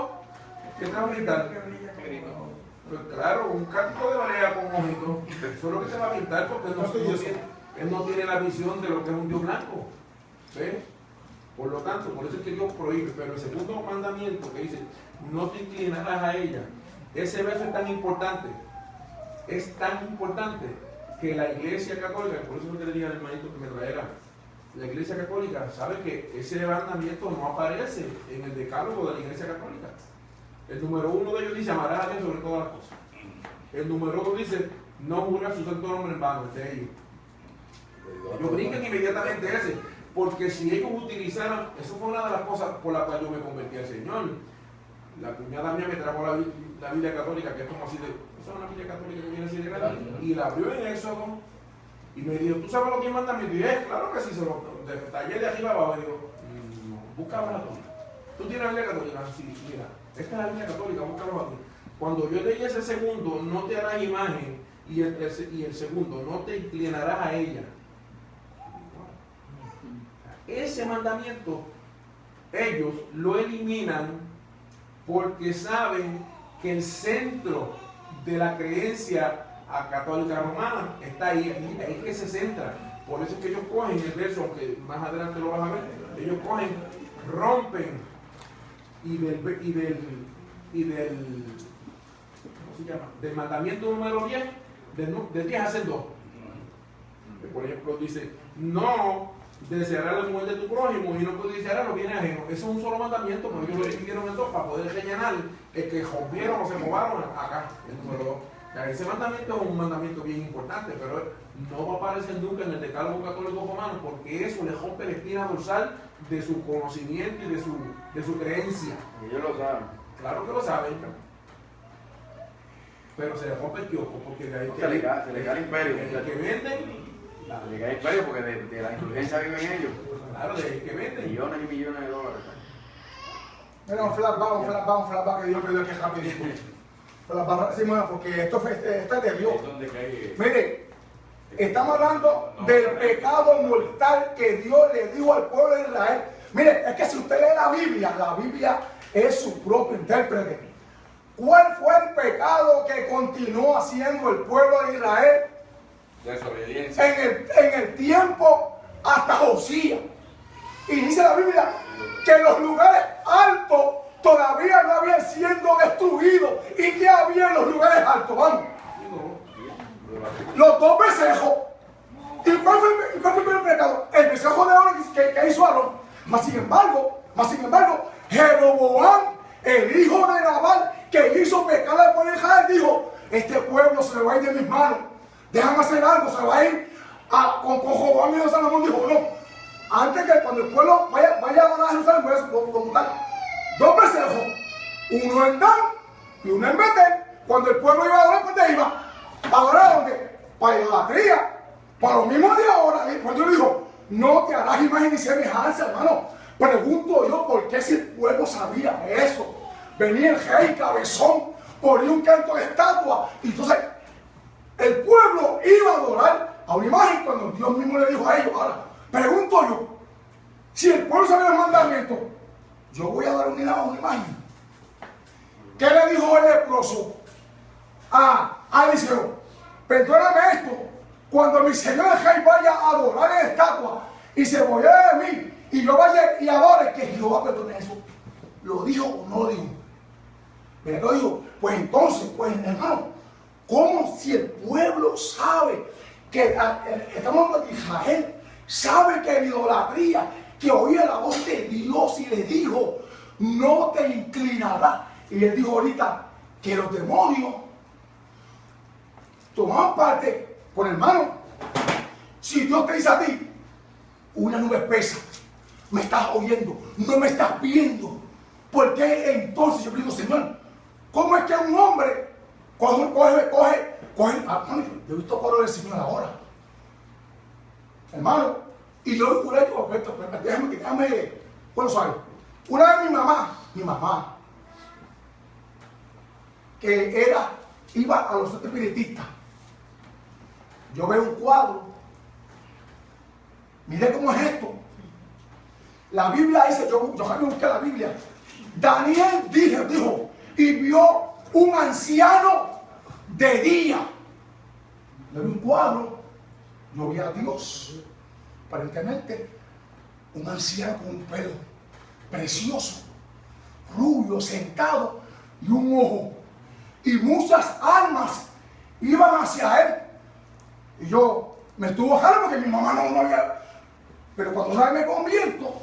¿qué te va a pintar? Pues claro, un cántico de Barea con ojitos, eso es lo que te va a pintar porque él no tiene la visión de lo que es un Dios blanco. ¿Ves? Por lo tanto, por eso es que Dios prohíbe. Pero el segundo mandamiento que dice, no te inclinarás a ella, ese verso es tan importante que la Iglesia Católica, por eso me quería el hermanito que me traerá, la Iglesia Católica sabe que ese mandamiento no aparece en el decálogo de la Iglesia Católica. El número 1 de ellos dice, amarás a Dios sobre todas las cosas. El número 2 dice, no jurarás su santo nombre en vano, de ellos. Ellos brincan inmediatamente ese, porque si ellos utilizaran, eso fue una de las cosas por las cuales yo me convertí al Señor. La cuñada mía me trajo la Biblia Católica, que es como así de, esa es una Biblia Católica que viene así de grande, y la abrió en Éxodo, y me dijo, ¿tú sabes los 10 mandamientos? Y es, claro que sí, se lo detallé de arriba abajo, y digo, no, busca la Biblia. ¿Tú tienes la Biblia Católica? Sí, mira, esta es la Biblia Católica, búscalo aquí. Cuando yo leí ese segundo, no te harás imagen, y el segundo, no te inclinarás a ella. Ese mandamiento, ellos lo eliminan porque saben que el centro de la creencia católica romana está ahí es que se centra. Por eso es que ellos cogen el verso, aunque más adelante lo vas a ver, ellos cogen, rompen y del ¿cómo se llama? Del mandamiento número 10, del 10 hacen 2. Por ejemplo, dice, no desearás la mujer de tu prójimo y no puedes desear los bienes ajenos. Eso es un solo mandamiento, pero ellos lo dividieron en 2 para poder rellenar el que rompieron o se robaron acá, el número 2. O sea, ese mandamiento es un mandamiento bien importante, pero no va a aparecer nunca en el decálogo católico romano porque eso le rompe la espina dorsal de su conocimiento y de su creencia.
Y ellos lo saben.
Claro que lo saben. Pero se le rompe el kiosco porque de ahí
no, se le cae el imperio.
El que venden.
Se le cae el imperio porque de la influencia viven ellos.
Claro, de ahí que venden.
Millones y millones de dólares.
Mira, un flashback que Dios me dio aquí rapidito. Sí, bueno, porque esto es de Dios. Mire, estamos hablando del pecado mortal que Dios le dijo al pueblo de Israel. Mire, es que si usted lee la Biblia es su propio intérprete. ¿Cuál fue el pecado que continuó haciendo el pueblo de Israel?
Desobediencia.
En el tiempo hasta Josías. Y dice la Biblia que los lugares altos todavía no habían sido destruidos. ¿Y qué había en los lugares altos? Vamos. Los 2 becerros. ¿Y cuál fue el primer pecado? El becerro de oro que hizo Aarón. Mas sin embargo, Jeroboam, el hijo de Nabal, que hizo pecar al pueblo de Israel, dijo, este pueblo se me va a ir de mis manos. Déjame hacer algo, se va a ir con Jeroboam y Salomón dijo, no. Antes que cuando el pueblo vaya a adorar a Jerusalén, voy a montar 2 becerros, uno en Dan y uno en Betel. Cuando el pueblo iba a adorar, ¿dónde iba? ¿A adorar a dónde? Para la idolatría, para lo mismo de ahora. Cuando yo digo, no te harás imagen ni semejanza, hermano. Pregunto yo, ¿por qué si el pueblo sabía eso? Venía el rey cabezón, ponía un canto de estatua, y entonces el pueblo iba a adorar a una imagen cuando Dios mismo le dijo a ellos. Ahora, pregunto yo, si el pueblo sabía los mandamientos, yo voy a dar una imagen. ¿Qué le dijo el leproso a Eliseo? Perdóname esto, cuando mi señor el rey vaya a adorar en estatua y se volviera de mí y yo vaya y adore, que Jehová perdone eso. ¿Lo dijo o no lo dijo? Pero lo dijo. Pues entonces, hermano, ¿cómo si el pueblo sabe que estamos hablando de Israel? Sabe que la idolatría, que oía la voz de Dios y le dijo, no te inclinarás. Y él dijo ahorita que los demonios tomaban parte con hermano. Si Dios te dice a ti, una nube espesa, me estás oyendo, no me estás viendo. ¿Por qué entonces yo digo, Señor, cómo es que un hombre coge? Yo he visto coro del Señor ahora, hermano, y yo déjame, bueno, ¿sabes? Una vez mi mamá, que iba a los centros espiritistas, yo veo un cuadro, mire cómo es esto, La Biblia dice, yo jamás busqué la Biblia. Daniel dijo, y vio un anciano de día. No era un cuadro, yo vi a Dios. Aparentemente, un anciano con un pelo precioso, rubio, sentado y un ojo. Y muchas almas iban hacia él. Y yo me estuvo bajando porque mi mamá no había. Pero cuando una vez me convierto,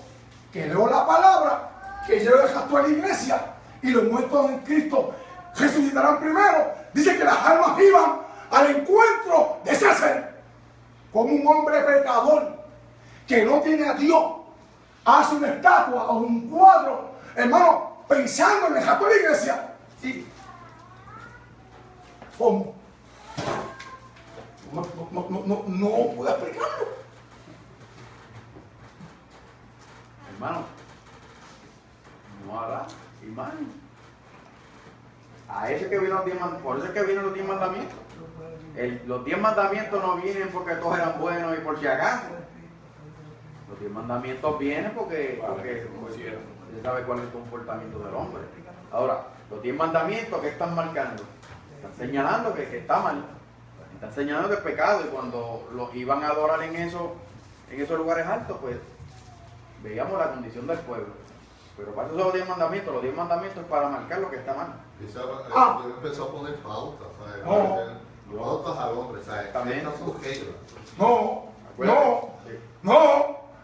que leo la palabra, que llevo el gasto a la iglesia y los muertos en Cristo resucitarán primero, dice que las almas iban al encuentro de ese ser. Como un hombre pecador que no tiene a Dios hace una estatua o un cuadro, hermano, pensando en el gasto de la iglesia. ¿Y cómo? No puedo explicarlo.
Hermano, no hará imagen. A ese que vino los 10 mandamientos, por eso es que vienen los 10 mandamientos. Los 10 mandamientos no vienen porque todos eran buenos y por si acaso. Los 10 mandamientos vienen porque usted sabe cuál es el comportamiento del hombre. Ahora, los 10 mandamientos, ¿qué están marcando? Están señalando que está mal. Están señalando que es pecado. Y cuando los iban a adorar en esos lugares altos, pues veíamos la condición del pueblo. Pero para eso son los 10 mandamientos. Los 10 mandamientos es para marcar lo que está mal.
Yo empezó a poner pautas, ¿sabes? Pautas al hombre, ¿sabes?
No.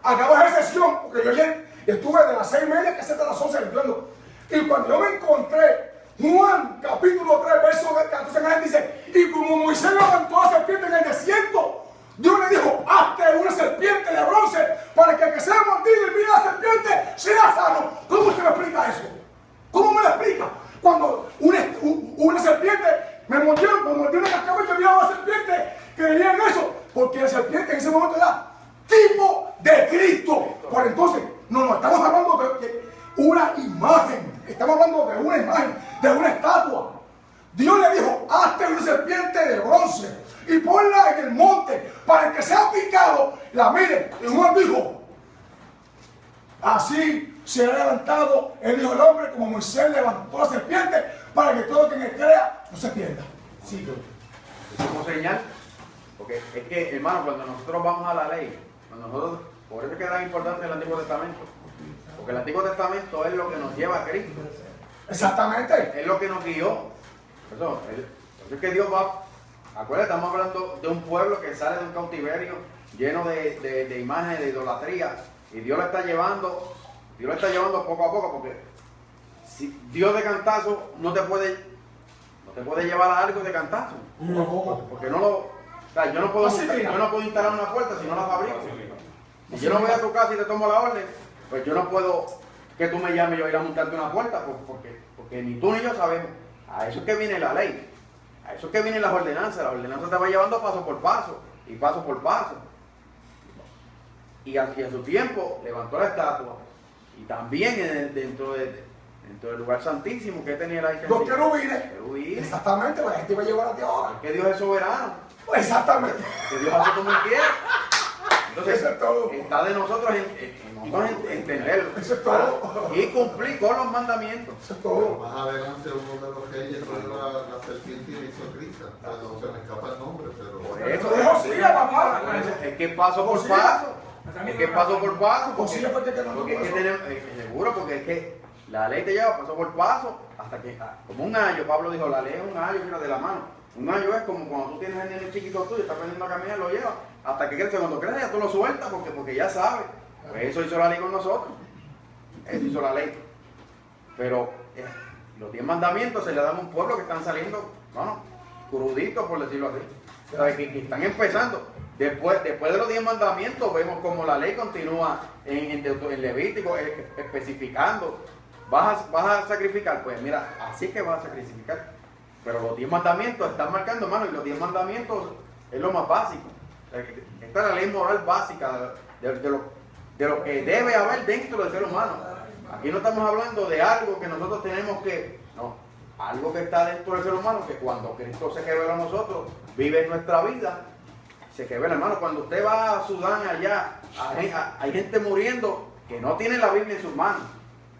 Acabo de sesión, porque yo ayer estuve de las 6:30 que se de las 11 limpiando. Y cuando yo me encontré, Juan capítulo 3, verso 14, en él dice, y como Moisés levantó a la serpiente en el desierto, Dios le dijo, hazte una serpiente de bronce para que el que sea mordido y mire a la serpiente sea sano. ¿Cómo usted me explica eso? ¿Cómo me lo explica? Cuando una serpiente me mordió en la cabeza y yo miraba a la serpiente, creía en eso, porque la serpiente en ese momento era tipo de Cristo. Por entonces, no estamos hablando de una imagen, estamos hablando de una imagen, de una estatua. Dios le dijo, hazte una serpiente de bronce y ponla en el monte para que sea picado, la mire. Y Juan dijo, así será levantado el Hijo del Hombre como Moisés levantó la serpiente para que todo quien crea no se pierda. Sí,
como señal, porque es que, hermano, cuando nosotros vamos a la ley, por eso es que da importancia el Antiguo Testamento, porque el Antiguo Testamento es lo que nos lleva a Cristo.
Exactamente.
Es lo que nos guió. Eso es que Dios va. Acuérdate, estamos hablando de un pueblo que sale de un cautiverio lleno de imágenes, de idolatría, y Dios lo está llevando poco a poco, porque si Dios de cantazo no te puede llevar a algo de cantazo, porque no lo, o sea, yo no puedo instalar una puerta si no la fabrico. Si yo no voy a tu casa y te tomo la orden, pues yo no puedo que tú me llames y yo ir a montarte una puerta, porque ni tú ni yo sabemos. A eso es que viene la ley, a eso es que vienen las ordenanzas. La ordenanza te va llevando paso por paso y paso por paso. Y a su tiempo levantó la estatua, y también dentro del lugar santísimo que tenía el arca.
Los querubines. Exactamente, pues la gente va a llevar a ti ahora.
Es que Dios es soberano.
Exactamente.
Que Dios hace como Él quiere. Entonces, está de nosotros entenderlo.
Eso es todo.
Y cumplir con los mandamientos.
Eso es todo.
Más adelante uno de los reyes fue la serpiente y hizo Cristo. No se me escapa el nombre, pero...
Por eso,
papá.
Es que paso por paso. Es que paso por paso. Porque es que tenemos, seguro, porque es que la ley te lleva paso por paso hasta que, como un ayo, Pablo dijo, la ley es un ayo, mira, de la mano. Un ayo es como cuando tú tienes el niño chiquito tuyo, está aprendiendo a caminar, lo llevas, hasta que crece. Cuando crece ya tú lo sueltas porque ya sabes. Pues eso hizo la ley con nosotros. Eso hizo la ley. Pero los 10 mandamientos se le dan a un pueblo que están saliendo, cruditos, por decirlo así. O sea, que están empezando. Después de los 10 mandamientos vemos como la ley continúa en Levítico especificando. ¿Vas a sacrificar? Pues mira, así que vas a sacrificar. Pero los 10 mandamientos están marcando, hermano, y los 10 mandamientos es lo más básico. Esta es la ley moral básica de lo que debe haber dentro del ser humano. Aquí no estamos hablando de algo que nosotros tenemos que... No, algo que está dentro del ser humano, que cuando Cristo se revela a nosotros, vive en nuestra vida, se revela, hermano. Cuando usted va a Sudán allá, hay gente muriendo que no tienen la Biblia en sus manos,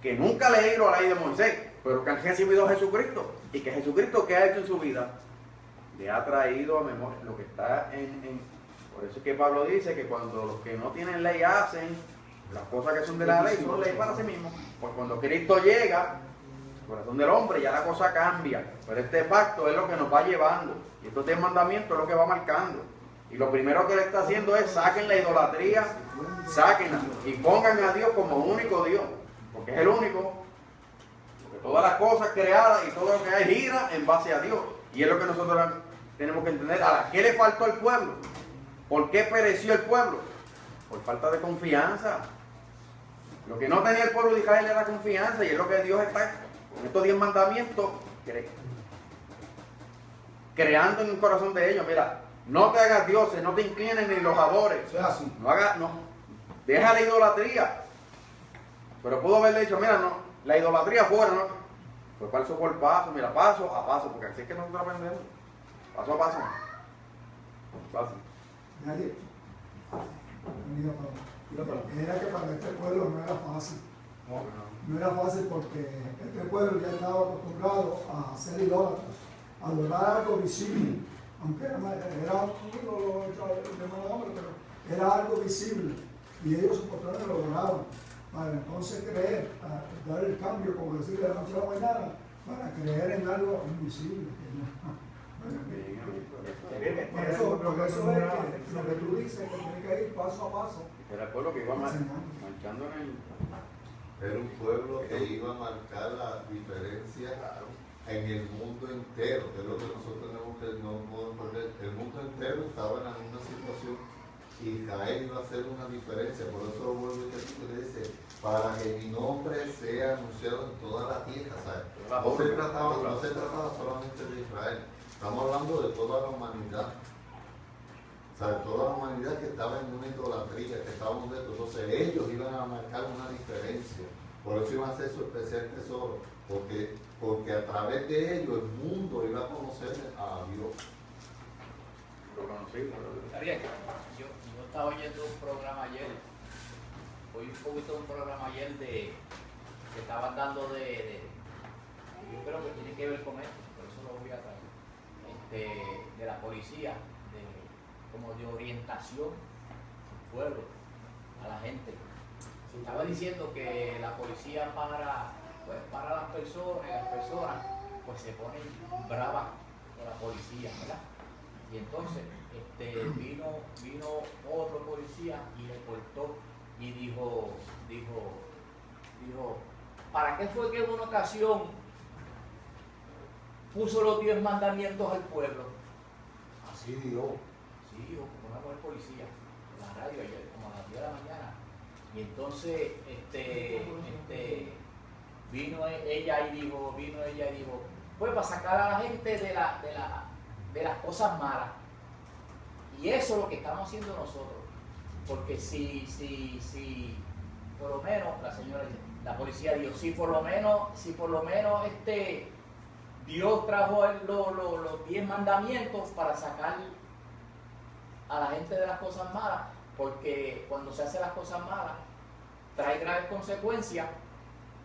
que nunca leyeron la ley de Moisés, pero que han recibido a Jesucristo, y que Jesucristo, ¿qué ha hecho en su vida? Le ha traído a memoria lo que está por eso es que Pablo dice que cuando los que no tienen ley hacen las cosas que son de la ley, son ley para sí mismos. Pues cuando Cristo llega al corazón del hombre, ya la cosa cambia. Pero este pacto es lo que nos va llevando. Y estos 10 mandamientos es lo que va marcando. Y lo primero que él está haciendo es saquen la idolatría, sáquenla y pongan a Dios como único Dios. Porque es el único. Porque todas las cosas creadas y todo lo que hay gira en base a Dios. Y es lo que nosotros tenemos que entender. Ahora, ¿qué le faltó al pueblo? ¿Por qué pereció el pueblo? Por falta de confianza. Lo que no tenía el pueblo de Israel era confianza, y es lo que Dios está con estos 10 mandamientos creando en el corazón de ellos. Mira, no te hagas dioses, no te inclines ni los adores. Deja la idolatría. Pero pudo haberle dicho, mira, no, la idolatría fuera, ¿no? Fue paso por paso, mira, paso a paso, porque así es que nosotros aprendemos. Paso a paso. Paso.
Nadie. Era que para este pueblo no era fácil. No era fácil porque este pueblo ya estaba acostumbrado a ser idólatra, a adorar algo visible, aunque era un ídolo de mal hombre, pero era algo visible y ellos supuestamente lo adoraban. Para entonces creer, dar el cambio, como decir de la noche a la mañana, para creer en algo invisible. Por eso es que lo que tú dices, que tiene que ir paso a paso.
Era el pueblo que iba marchando en el...
Era un pueblo que iba a marcar la diferencia en el mundo entero, que es lo que nosotros tenemos que no podemos perder. El mundo entero estaba en la misma situación y Israel iba a hacer una diferencia. Por eso lo vuelvo a decir, que dice, para que mi nombre sea anunciado en toda la tierra. ¿Sabes? No se trataba solamente de Israel. Estamos hablando de toda la humanidad. O sea, de toda la humanidad que estaba en una idolatría, que estábamos dentro. Entonces ellos iban a marcar una diferencia. Por eso iban a hacer su especial tesoro. Porque a través de ellos el mundo iba a conocer a Dios.
Lo conocí,
yo estaba oyendo un programa ayer. Oí un poquito de un programa ayer que estaban dando yo creo que tiene que ver con esto, por eso lo voy a traer. De la policía, como de orientación al pueblo, a la gente. Estaba diciendo que la policía para las personas, y las personas pues se ponen bravas con la policía, ¿verdad? Y entonces vino otro policía y le cortó y dijo, ¿para qué fue que en una ocasión puso los 10 mandamientos al pueblo?
Así dijo.
Sí, dijo, como una mujer policía, en la radio ayer, como a las 10 de la mañana. Y entonces vino ella y dijo, pues para sacar a la gente de las cosas malas. Y eso es lo que estamos haciendo nosotros. Porque si por lo menos, la policía dijo, si por lo menos Dios trajo los 10 mandamientos para sacar a la gente de las cosas malas, porque cuando se hacen las cosas malas trae graves consecuencias,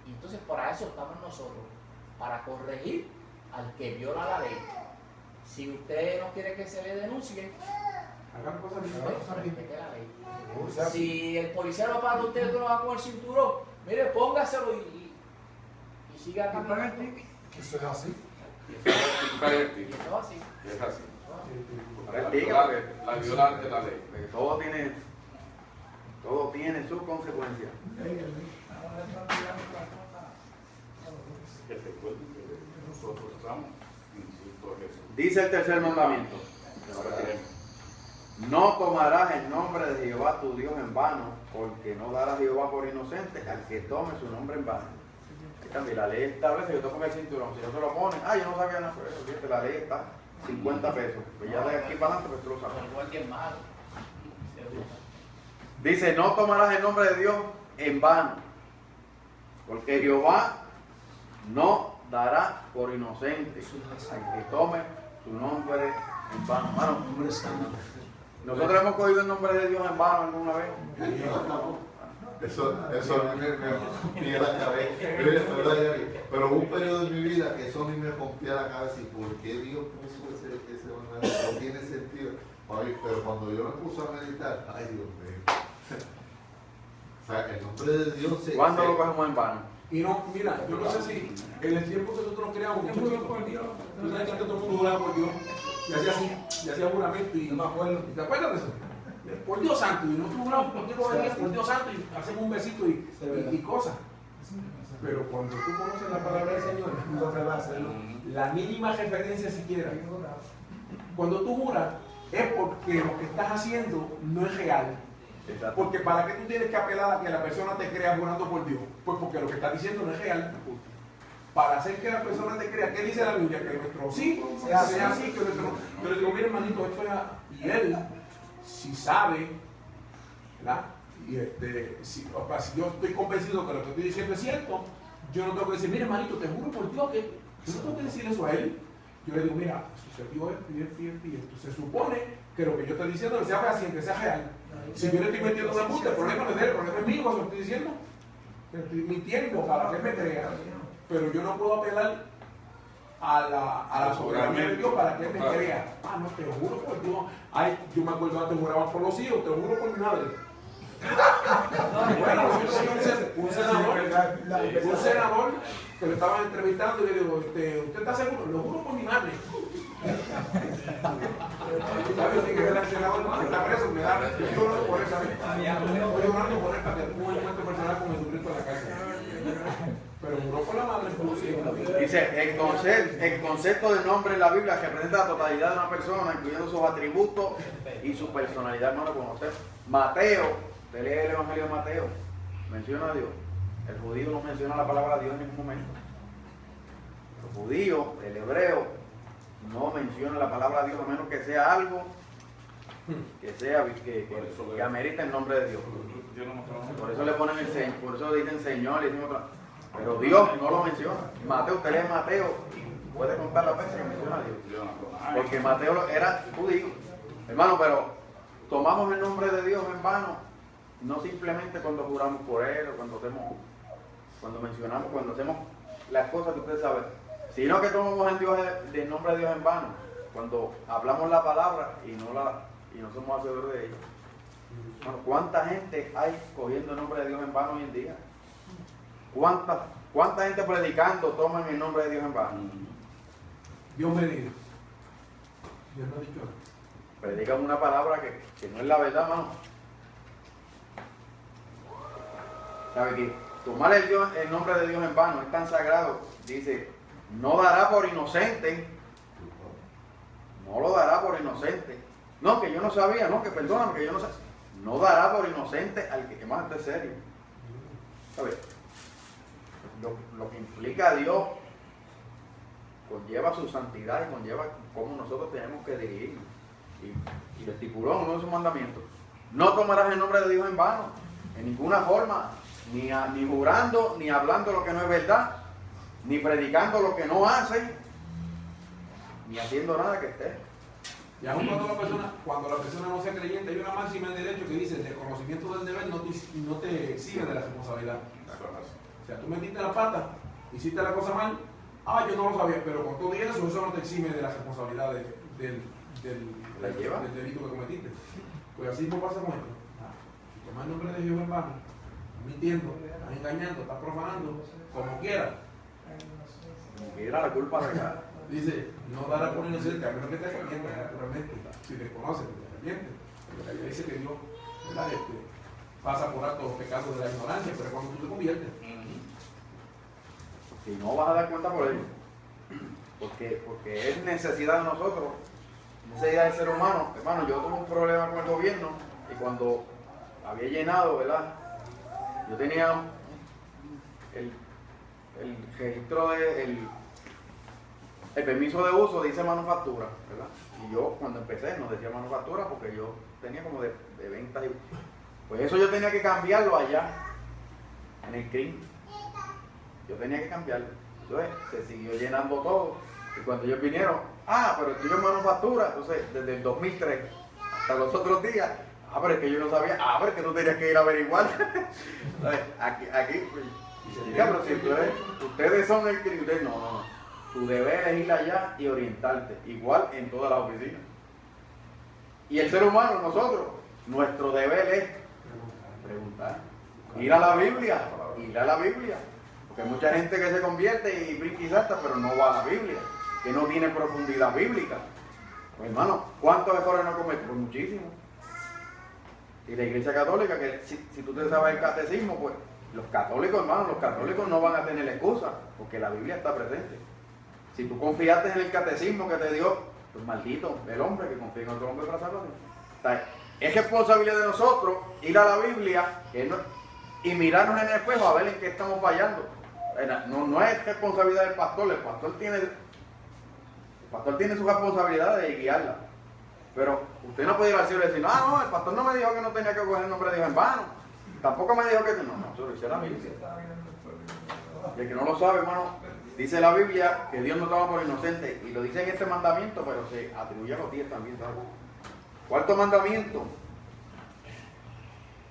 y entonces para eso estamos nosotros, para corregir al que viola la ley. Si usted no quiere que se le denuncie,
hagan cosas
respete la ley. Si el policía lo para usted, no va con el cinturón, mire, póngaselo y siga caminando.
Eso es así.
Y eso es así.
Es así.
La
violante de la ley.
Todo tiene sus consecuencias.
Que recuerden que nosotros estamos en Cristo Jesús.
Dice el tercer mandamiento: no tomarás el nombre de Jehová tu Dios en vano, porque no darás a Jehová por inocente al que tome su nombre en vano. La ley establece que yo tengo el cinturón. Si no se lo ponen, yo no sabía nada por eso. Fíjate, la ley está 50 pesos. Pues ya de aquí para adelante, pues tú lo sabes. Dice, no tomarás el nombre de Dios en vano, porque Jehová no dará por inocente al que tome su nombre en vano. Hermano, nosotros hemos cogido el nombre de Dios en vano alguna vez.
Eso a mí me rompía la cabeza. Pero hubo un periodo de mi vida que eso a mí me rompía la cabeza. ¿Y por qué Dios puso ese mandamiento? No tiene sentido. Pero cuando yo me puse a meditar, ay Dios mío. O sea, el nombre de Dios se...
¿Cuándo lo cogemos en vano?
Y no, mira, yo no sé si en el tiempo que nosotros nos creamos, muchos chicos, tú sabes que todo el mundo juraba por Dios, y hacía así, y hacía juramento, y no me acuerdo, ¿te acuerdas de eso? Por Dios santo, y nosotros juramos por Dios santo, y hacemos un besito y cosas. Pero cuando tú conoces la palabra del Señor, no te va a hacer la mínima referencia siquiera. Cuando tú juras, es porque lo que estás haciendo no es real. Porque ¿para qué tú tienes que apelar a que la persona te crea jurando por Dios? Pues porque lo que estás diciendo no es real. Para hacer que la persona te crea, ¿qué dice la Biblia? Que nuestro sí sea así, que nuestro no. Yo le digo, mira hermanito, esto es... Y él, si sabe, ¿verdad? Y si yo estoy convencido que lo que estoy diciendo es cierto, yo no tengo que decir, mira hermanito, te juro por Dios que yo no tengo que decir eso a él. Yo le digo, mira, sucedió esto y esto y esto y esto. Se supone que lo que yo estoy diciendo sea paciente, sea real. Si yo le estoy metiendo una multa, el problema no es de él, el problema es mío, cuando estoy diciendo. Estoy mintiendo para que él me crea. Pero yo no puedo apelar a la soberanía de Dios para que él me crea. Ah, no, te juro por Dios. Ay, yo me acuerdo antes juraban por los hijos, te juro por mi madre. Bueno, un senador que lo estaban entrevistando y le digo, ¿usted está seguro? Lo juro por mi madre. ¿Sabes que el senador está preso? Me da, yo lloro por esa vez. Estoy llorando por esta, que tuvo un encuentro personal con Jesucristo en la cárcel. Pero juró por la madre.
Dice, el concepto del nombre en la Biblia representa la totalidad de una persona, incluyendo sus atributos y su personalidad. No lo conocemos. Mateo, usted lee el Evangelio de Mateo, menciona a Dios. El judío no menciona la palabra Dios en ningún momento. El judío, el hebreo, no menciona la palabra Dios a menos que sea algo que amerita el nombre de Dios. Por eso le ponen el Señor, por eso dicen Señor y dicen otra. Pero Dios no lo menciona. Mateo, usted lee Mateo y puede contar las veces que menciona a Dios. Porque Mateo era judío. Hermano, pero tomamos el nombre de Dios en vano, no simplemente cuando juramos por Él o cuando mencionamos, cuando hacemos las cosas que ustedes saben, sino que tomamos el nombre de Dios en vano, cuando hablamos la palabra y no somos hacedores de ella. Bueno, ¿cuánta gente hay cogiendo el nombre de Dios en vano hoy en día? ¿Cuánta gente predicando toman el nombre de Dios en vano?
Dios me diga. Dios no ha dicho nada.
Predican una palabra que no es la verdad, hermano. ¿Sabe qué? Tomar el nombre de Dios en vano es tan sagrado. Dice, no dará por inocente. No lo dará por inocente. No, que yo no sabía, no, que perdóname, que yo no sé. No dará por inocente al que más esté serio. ¿Sabe? Lo que implica a Dios conlleva su santidad y conlleva cómo nosotros tenemos que dirigirnos. Y lo estipuló uno de sus mandamientos. No tomarás el nombre de Dios en vano, en ninguna forma, ni jurando, ni hablando lo que no es verdad, ni predicando lo que no hace, ni haciendo nada que esté.
Y aún cuando la persona no sea creyente, hay una máxima en derecho que dice: el desconocimiento del deber no te exime de la responsabilidad. O sea, tú metiste la pata, hiciste la cosa mal, yo no lo sabía, pero con todo eso no te exime de la responsabilidad del delito que cometiste. Pues así no pasa con esto. Si tomas el nombre de Dios en vano, estás mintiendo, estás engañando, estás profanando, como quiera.
Como quiera, la culpa recae.
Dice, no dará por inocente, a menos que te arrepientas, naturalmente. Si desconoces, te arrepientes. Porque la Biblia dice que Dios, ¿verdad? Pasa por alto los pecados de la ignorancia, pero cuando tú te conviertes.
Si no vas a dar cuenta por ello. Porque es necesidad de nosotros, necesidad del ser humano. Hermano, yo tuve un problema con el gobierno y cuando había llenado, ¿verdad? Yo tenía el registro el permiso de uso dice manufactura, ¿verdad? Y yo cuando empecé no decía manufactura porque yo tenía como de ventas. Pues eso yo tenía que cambiarlo allá, en el CRIM. Yo tenía que cambiarlo. Entonces se siguió llenando todo. Y cuando ellos vinieron, pero el tuyo es manufactura. Entonces desde el 2003 hasta los otros días pero es que yo no sabía. Pero es que tú tenías que ir a averiguar. aquí, pero si ustedes son el que ustedes no. Tu deber es ir allá y orientarte, igual en todas las oficinas. Y el ser humano, nosotros, nuestro deber es preguntar. Ir a la Biblia. Porque hay mucha gente que se convierte y brinca y salta, pero no va a la Biblia, que no tiene profundidad bíblica. Pues hermano, ¿cuántos errores no cometen? Pues muchísimos. Y la Iglesia Católica, que si tú te sabes el catecismo, pues los católicos, hermano, los católicos no van a tener excusa, porque la Biblia está presente. Si tú confiaste en el catecismo que te dio, pues maldito el hombre que confía en otro hombre para salvación. Es responsabilidad de nosotros ir a la Biblia y mirarnos en el espejo a ver en qué estamos fallando. No es responsabilidad del pastor, el pastor tiene su responsabilidad de guiarla. Pero usted no puede ir al cielo y decir, no, el pastor no me dijo que no tenía que coger el nombre de Dios en vano. Tampoco me dijo que no, eso lo dice la Biblia. Y el que no lo sabe, hermano, dice la Biblia que Dios no toma por inocente. Y lo dice en este mandamiento, pero se atribuye a los 10 también, ¿sabes? Cuarto mandamiento.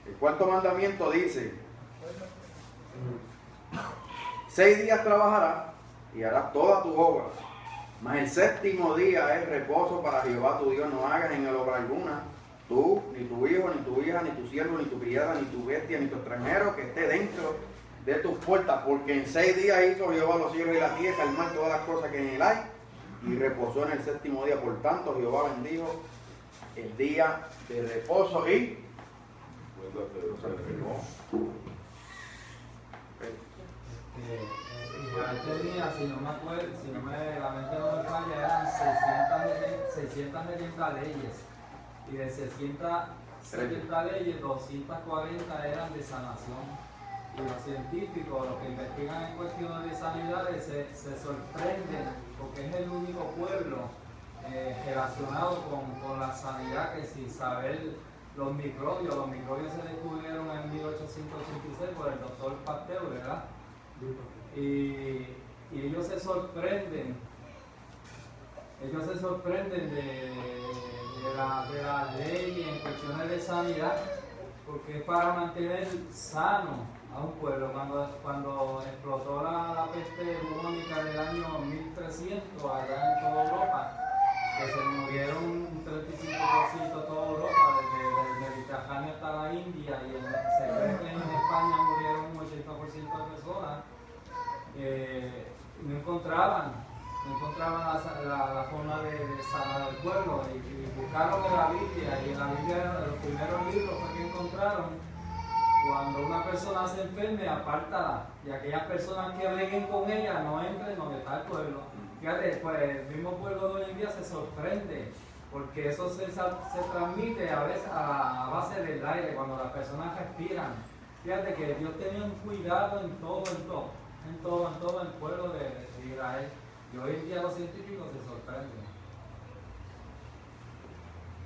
El cuarto mandamiento dice: 6 días trabajarás y harás todas tus obras, mas el séptimo día es reposo para Jehová tu Dios. No hagas en él obra alguna, tú, ni tu hijo, ni tu hija, ni tu siervo, ni tu criada, ni tu bestia, ni tu extranjero que esté dentro de tus puertas, porque en 6 días hizo Jehová los cielos y la tierra, el mar, todas las cosas que en él hay, y reposó en el séptimo día. Por tanto, Jehová bendijo el día de reposo y lo santificó.
Israel tenía, si no me la mente no me falla, eran 670 leyes. Y de 670 leyes, 240 eran de sanación. Y los científicos, los que investigan en cuestiones de sanidades, se sorprenden porque es el único pueblo relacionado con la sanidad que sin saber los microbios se descubrieron en 1886 por el doctor Pasteur, ¿verdad? Y ellos se sorprenden de la ley en cuestiones de sanidad, porque es para mantener sano a un pueblo. Cuando explotó la peste bubónica del año 1300 allá en toda Europa, que se murieron un 35% de toda Europa, desde el Mediterráneo hasta la India, y se cree que en España murieron un 80% de personas, no encontraban la forma de sanar al pueblo, y buscaron en la Biblia, y en la Biblia los primeros libros que encontraron: cuando una persona se enferme, apártala, y aquellas personas que vengan con ella no entren donde está el pueblo. Fíjate, pues el mismo pueblo de hoy en día se sorprende, porque eso se transmite a veces a base del aire, cuando las personas respiran. Fíjate que Dios tenía un cuidado en todo el pueblo de Israel. Y hoy en día los científicos se sorprenden.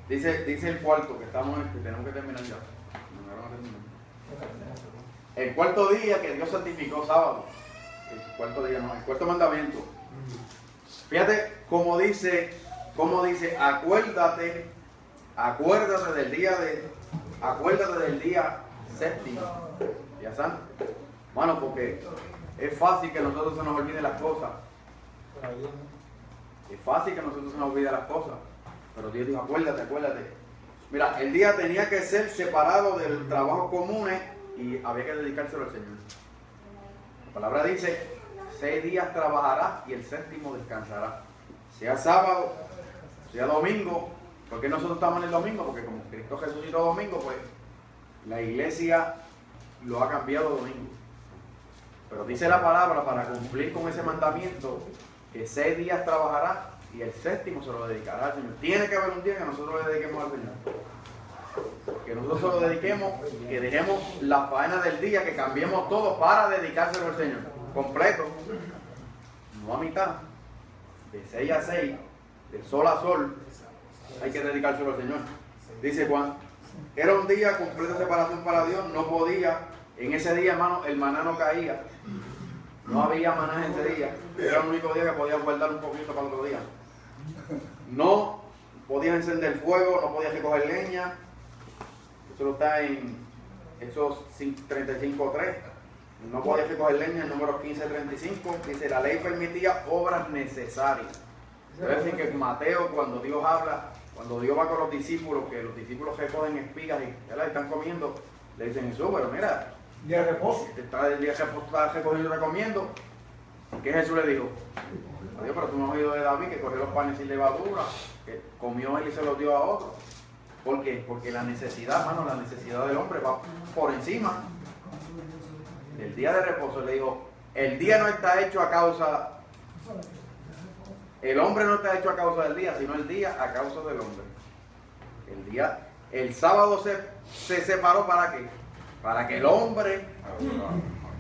Dice el cuarto, que tenemos que terminar ya. El cuarto día que Dios santificó, sábado. El cuarto mandamiento. Fíjate cómo dice, acuérdate del día séptimo. ¿Ya saben? Bueno, porque es fácil que a nosotros se nos olviden las cosas. Es fácil que a nosotros se nos olviden las cosas. Pero Dios dijo, acuérdate. Mira, el día tenía que ser separado del trabajo común y había que dedicárselo al Señor. La palabra dice: 6 días trabajarás y el séptimo descansarás. Sea sábado, sea domingo. ¿Por qué nosotros estamos en el domingo? Porque como Cristo resucitó domingo, pues la iglesia lo ha cambiado domingo. Pero dice la palabra, para cumplir con ese mandamiento, que 6 días trabajarás y el séptimo se lo dedicará al Señor. Tiene que haber un día que nosotros le dediquemos al Señor. Que nosotros se lo dediquemos, que dejemos la faena del día, que cambiemos todo para dedicárselo al Señor. Completo. No a mitad. De 6 a 6, de sol a sol, hay que dedicárselo al Señor. Dice Juan, era un día completo de separación para Dios, no podía. En ese día, hermano, el maná no caía. No había maná en ese día. Era el único día que podías guardar un poquito para el otro día. No podías encender fuego, no podías recoger leña. Eso está en esos 35.3. No podía recoger leña, el número 15:35. Dice, la ley permitía obras necesarias. Es decir, que Mateo, cuando Dios habla, cuando Dios va con los discípulos, que los discípulos recogen espigas y ¿verdad? Están comiendo, le dicen, Jesús, pero mira,
día de reposo.
está el día de reposo, está recogiendo y recomiendo. ¿Qué Jesús le dijo? Adiós, pero tú no has oído de David que cogió los panes sin levadura, que comió él y se los dio a otro. ¿Por qué? Porque la necesidad, hermano, la necesidad del hombre va por encima del día de reposo. Le dijo, el día no está hecho a causa, el hombre no está hecho a causa del día, sino el día a causa del hombre. El sábado se separó ¿para qué? Para que el hombre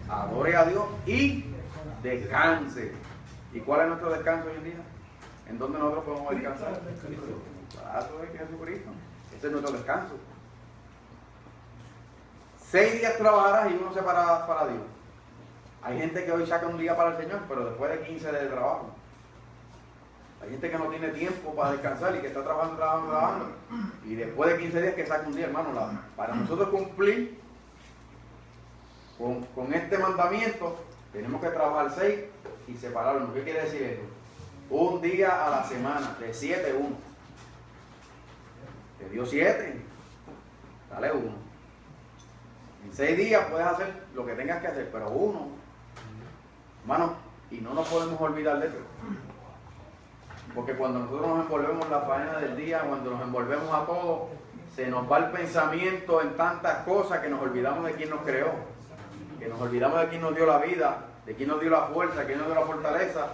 adore a Dios y descanse. ¿Y cuál es nuestro descanso hoy en día? ¿En dónde nosotros podemos descansar? Eso es Jesucristo. Ese es nuestro descanso. 6 días trabajarás y uno se para Dios. Hay gente que hoy saca un día para el Señor, pero después de 15 de trabajo. Hay gente que no tiene tiempo para descansar y que está trabajando. Y después de 15 días que saca un día, hermano. Para nosotros cumplir con este mandamiento, tenemos que trabajar 6 y separarlo. ¿Qué quiere decir eso? Un día a la semana, de 7, 1. Te dio 7, dale 1. En 6 días puedes hacer lo que tengas que hacer, pero 1, hermano, y no nos podemos olvidar de eso. Porque cuando nosotros nos envolvemos en la faena del día, cuando nos envolvemos a todo, se nos va el pensamiento en tantas cosas que nos olvidamos de quién nos creó, que nos olvidamos de quién nos dio la vida, de quién nos dio la fuerza, de quién nos dio la fortaleza.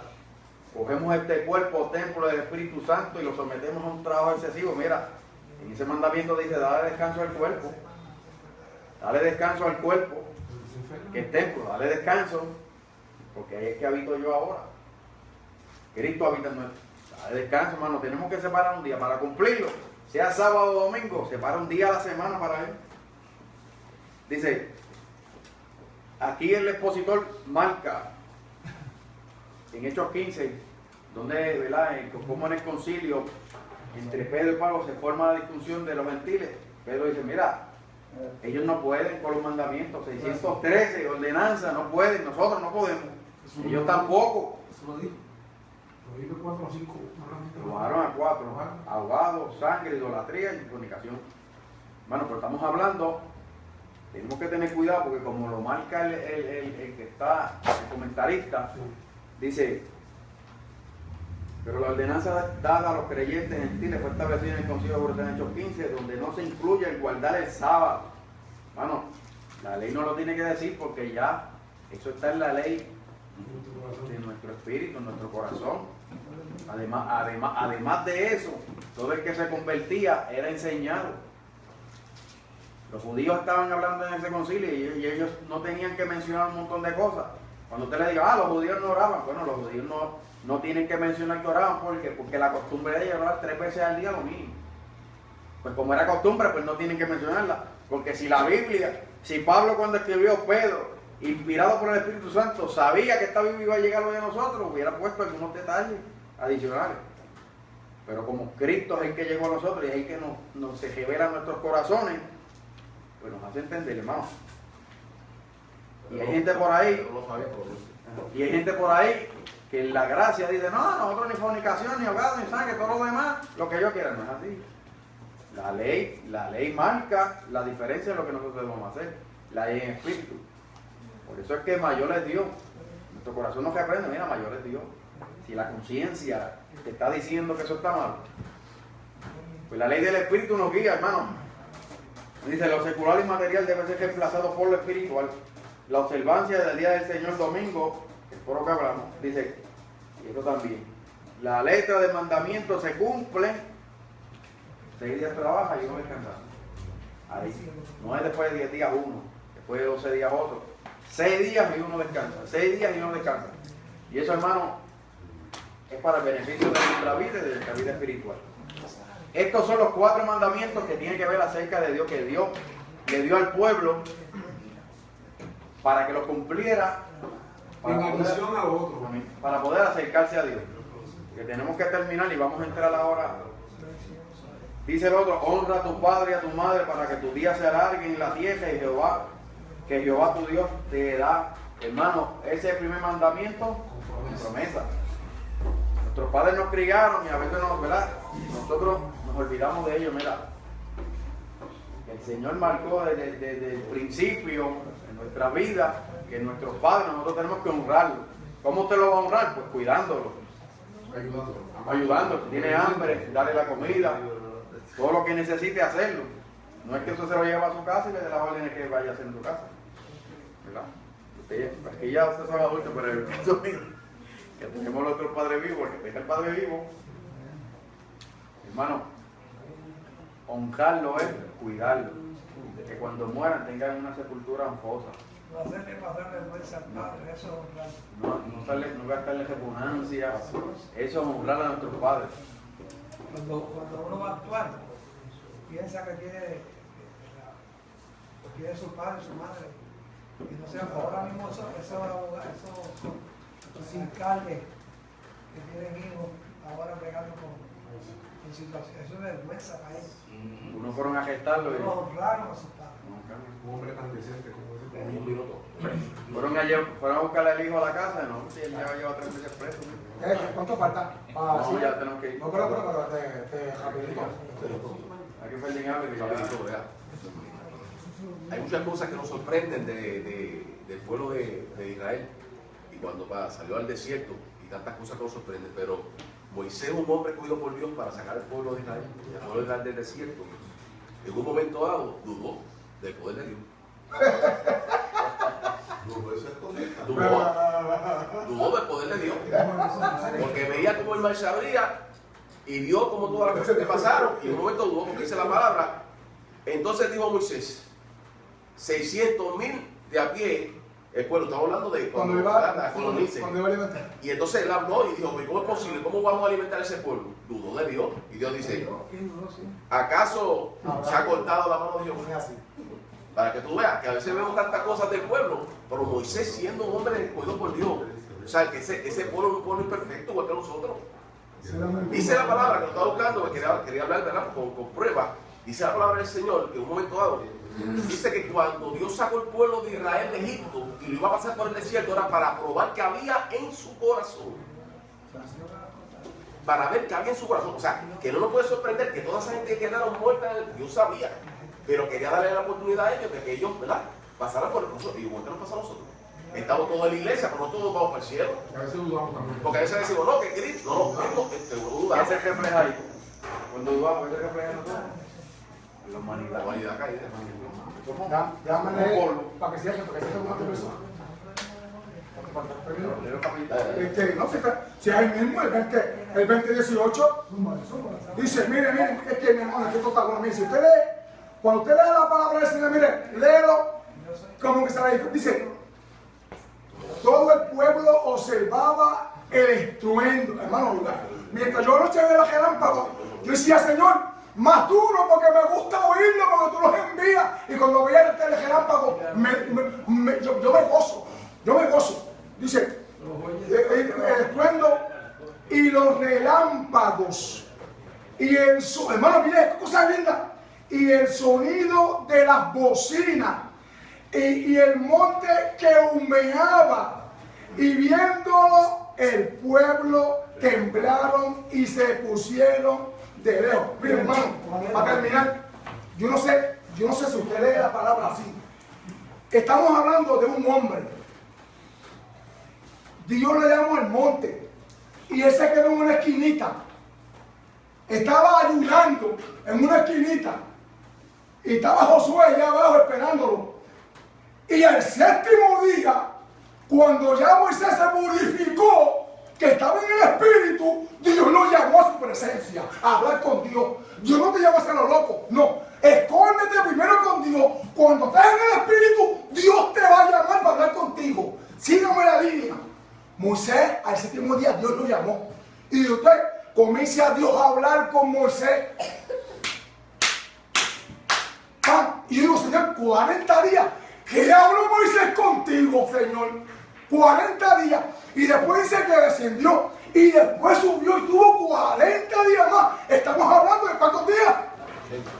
Cogemos este cuerpo, templo del Espíritu Santo, y lo sometemos a un trabajo excesivo. Mira, en ese mandamiento dice, dale descanso al cuerpo. Dale descanso al cuerpo, que es templo, dale descanso, porque ahí es que habito yo ahora. Cristo habita en nuestro. Dale descanso, hermano. Tenemos que separar un día para cumplirlo. Sea sábado o domingo, separa un día a la semana para él. Dice, aquí el expositor marca en Hechos 15, donde, ¿verdad? Como en el concilio entre Pedro y Pablo se forma la discusión de los gentiles. Pedro dice, mira, ellos no pueden con los mandamientos, 613 ordenanzas, no pueden, nosotros no podemos, ellos tampoco.
Eso lo dijo. Lo dijo 4 o 5.
Lo bajaron a 4, ahogado, sangre, idolatría y fornicación. Bueno, pero estamos hablando, tenemos que tener cuidado porque como lo marca el que está, el comentarista, dice, pero la ordenanza dada a los creyentes gentiles fue establecida en el Concilio de Jerusalén, Hechos 15, donde no se incluye el guardar el sábado. Bueno, la ley no lo tiene que decir porque ya eso está en la ley de nuestro espíritu, en nuestro corazón. Además de eso, todo el que se convertía era enseñado. Los judíos estaban hablando en ese concilio y ellos no tenían que mencionar un montón de cosas. Cuando usted le diga, los judíos no oraban, bueno, los judíos no tienen que mencionar que oraban porque la costumbre de ellos era orar 3 veces al día lo mínimo. Pues como era costumbre, pues no tienen que mencionarla. Porque si la Biblia, si Pablo cuando escribió Pedro, inspirado por el Espíritu Santo, sabía que esta Biblia iba a llegar hoy a nosotros, hubiera puesto algunos detalles adicionales. Pero como Cristo es el que llegó a nosotros y es el que nos se revela en nuestros corazones, pues nos hace entender, hermano. Y hay gente por ahí, que en la gracia dice, no, nosotros ni fornicación, ni ahogado, ni sangre, todo lo demás, lo que yo quiera, no es así. La ley marca la diferencia de lo que nosotros debemos hacer, la ley en espíritu. Por eso es que mayor es Dios. Nuestro corazón nos reprende, mira, mayor es Dios. Si la conciencia te está diciendo que eso está mal, pues la ley del espíritu nos guía, hermano. Dice, lo secular y material debe ser reemplazado por lo espiritual. La observancia del día del Señor domingo, que es por lo que hablamos, dice, y esto también, la letra del mandamiento se cumple, 6 días trabaja y 1 descansa. Ahí, no es después de 10 días uno, después de 12 días otro. 6 días y 1 descansa, 6 días y 1 descansa. Y eso, hermano, es para el beneficio de nuestra vida y de nuestra vida espiritual. Estos son los 4 mandamientos que tienen que ver acerca de Dios, que Dios le dio al pueblo para que los cumpliera, para poder acercarse a Dios. Que tenemos que terminar y vamos a entrar ahora Dice el otro, honra a tu padre y a tu madre para que tus días se alarguen en la tierra y que Jehová tu Dios te da. Hermano, ese es el primer mandamiento, promesa. Nuestros padres nos criaron y a veces ¿verdad? Nosotros nos olvidamos de ellos. Mira, el Señor marcó desde el principio en nuestra vida que nuestros padres nosotros tenemos que honrarlos. ¿Cómo usted lo va a honrar? Pues cuidándolo, ayudándolo. Si tiene hambre, darle la comida, todo lo que necesite hacerlo. No es que eso se lo lleve a su casa y le dé las órdenes que vaya a hacer en su casa, ¿verdad? Aquí ya ustedes son adultos, pero en el caso mío, que tenemos nuestros padres vivos, el que tenga el padre vivo, hermano, honrarlo es cuidarlo, de que cuando mueran tengan una sepultura honrosa.
No hacerle pasar vergüenza al padre, eso es honrar.
No gastarle repugnancia, eso es honrar a nuestros padres.
Cuando uno va a actuar, piensa que tiene su padre, su madre. Y no sé, ahora mismo esos fiscales que tienen hijos ahora pegando con situaciones, eso es vergüenza para ellos.
Uno fueron a gestarlo y
no honraron a sus padres.
Un hombre tan decente como ese.
Fueron a buscarle al hijo a la casa, no, si él ya lleva 3 meses preso.
¿Cuánto falta?
No, ya tenemos que ir.
No, pero rapidito.
Aquí fue el dinero que
Rapidito, vea. Hay muchas cosas que nos sorprenden del pueblo de Israel. Y cuando salió al desierto, y tantas cosas que nos sorprenden, pero Moisés, un hombre escogido por Dios para sacar al pueblo de Israel, el pueblo de Israel del desierto, en un momento dado dudó del poder de Dios. Dudó del poder de Dios. Porque veía como el mar se abría y vio como todas las cosas que pasaron, y en un momento dudó porque dice la palabra. Entonces dijo Moisés, 600,000 de a pie, el pueblo, estamos hablando de cuando iba a alimentar. Y entonces él habló y dijo, ¿cómo es posible? ¿Cómo vamos a alimentar a ese pueblo? Dudó de Dios. Y Dios dice, ¿acaso se ha cortado la mano de Dios? Para que tú veas que a veces vemos tantas cosas del pueblo, pero Moisés siendo un hombre escogido por Dios, o sea, que ese pueblo es un pueblo imperfecto igual que nosotros. Dice la palabra que lo estaba buscando, que quería hablar, ¿verdad? Con prueba. Dice la palabra del Señor que en un momento dado, dice que cuando Dios sacó el pueblo de Israel de Egipto y lo iba a pasar por el desierto, era para probar que había en su corazón. Para ver que había en su corazón. O sea, que no nos puede sorprender que toda esa gente que quedaron muerta, Dios sabía. Pero quería darle la oportunidad a ellos de que ellos, ¿verdad?, pasaran por el proceso. Y igual que nos pasa a nosotros. Estamos todos en la iglesia, pero no todos vamos para el cielo.
A veces dudamos también.
Porque a veces decimos, no, que Cristo, no, dudamos.
¿Qué se refleja ahí? Cuando dudamos, ¿qué se refleja en nosotros? La humanidad.
La humanidad caída.
Llámale para que sea una persona. No, si hay mismo el 2018 dice, miren, es que mi hermano, es que esto está bueno. Mire, si usted lee, cuando usted lee la palabra del Señor, mire, léelo como que se la dice, todo el pueblo observaba el estruendo, hermano. Mientras yo anoche veía el relámpago, yo decía, Señor, más duro porque me gusta oírlo, porque tú los envías. Y cuando veía el relámpago, yo me gozo. Dice, el estruendo y los relámpagos. Y el sonido, hermano, mire, qué cosa linda. Y el sonido de las bocinas. Y el monte que humeaba. Y viéndolo, el pueblo temblaron y se pusieron de lejos. Mire, hermano, para terminar, yo no sé si usted lee la palabra así. Estamos hablando de un hombre. Dios le llamó al monte y él se quedó en una esquinita. Estaba ayunando en una esquinita y estaba Josué allá abajo esperándolo. Y el 7º día, cuando ya Moisés se purificó, que estaba en el Espíritu, Dios lo llamó a su presencia a hablar con Dios. Dios no te llama a hacer lo loco, no. Escóndete primero con Dios. Cuando estés en el Espíritu, Dios te va a llamar para hablar contigo. Sígame la línea. Moisés, al 7º día, Dios lo llamó. Y usted comienza a Dios a hablar con Moisés. Y yo digo, Señor, 40 días. ¿Qué habló Moisés contigo, Señor? 40 días. Y después dice que descendió. Y después subió y tuvo 40 días más. Estamos hablando de ¿cuántos días?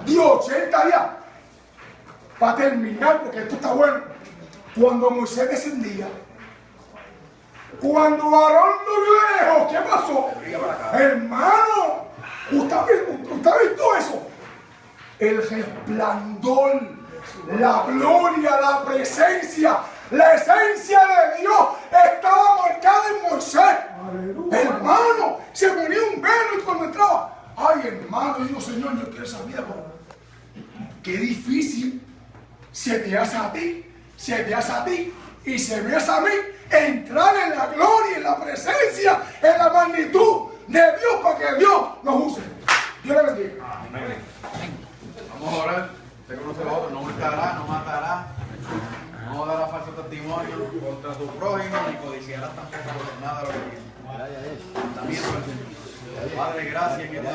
Dios, 80 días. Para terminar, porque esto está bueno. Cuando Moisés descendía, cuando Aarón lo vio lejos, ¿qué pasó? Hermano, ¿usted ha visto eso? El resplandor, la gloria, la presencia, la esencia de Dios estaba marcada en Moisés. Hermano, se ponía un velo y cuando entraba, ay hermano, yo digo, Señor, yo quiero esa vida, pero qué difícil se te hace a ti, y se me hace a mí entrar en la gloria, en la presencia, en la magnitud de Dios para que Dios nos use. Dios le bendiga.
Amén. Vamos a orar. Usted conoce a otro, no hurtará, no matará, no dará falso testimonio contra tu prójimo, ni codiciarás tampoco por nada lo que tiene. También, Padre, gracias que te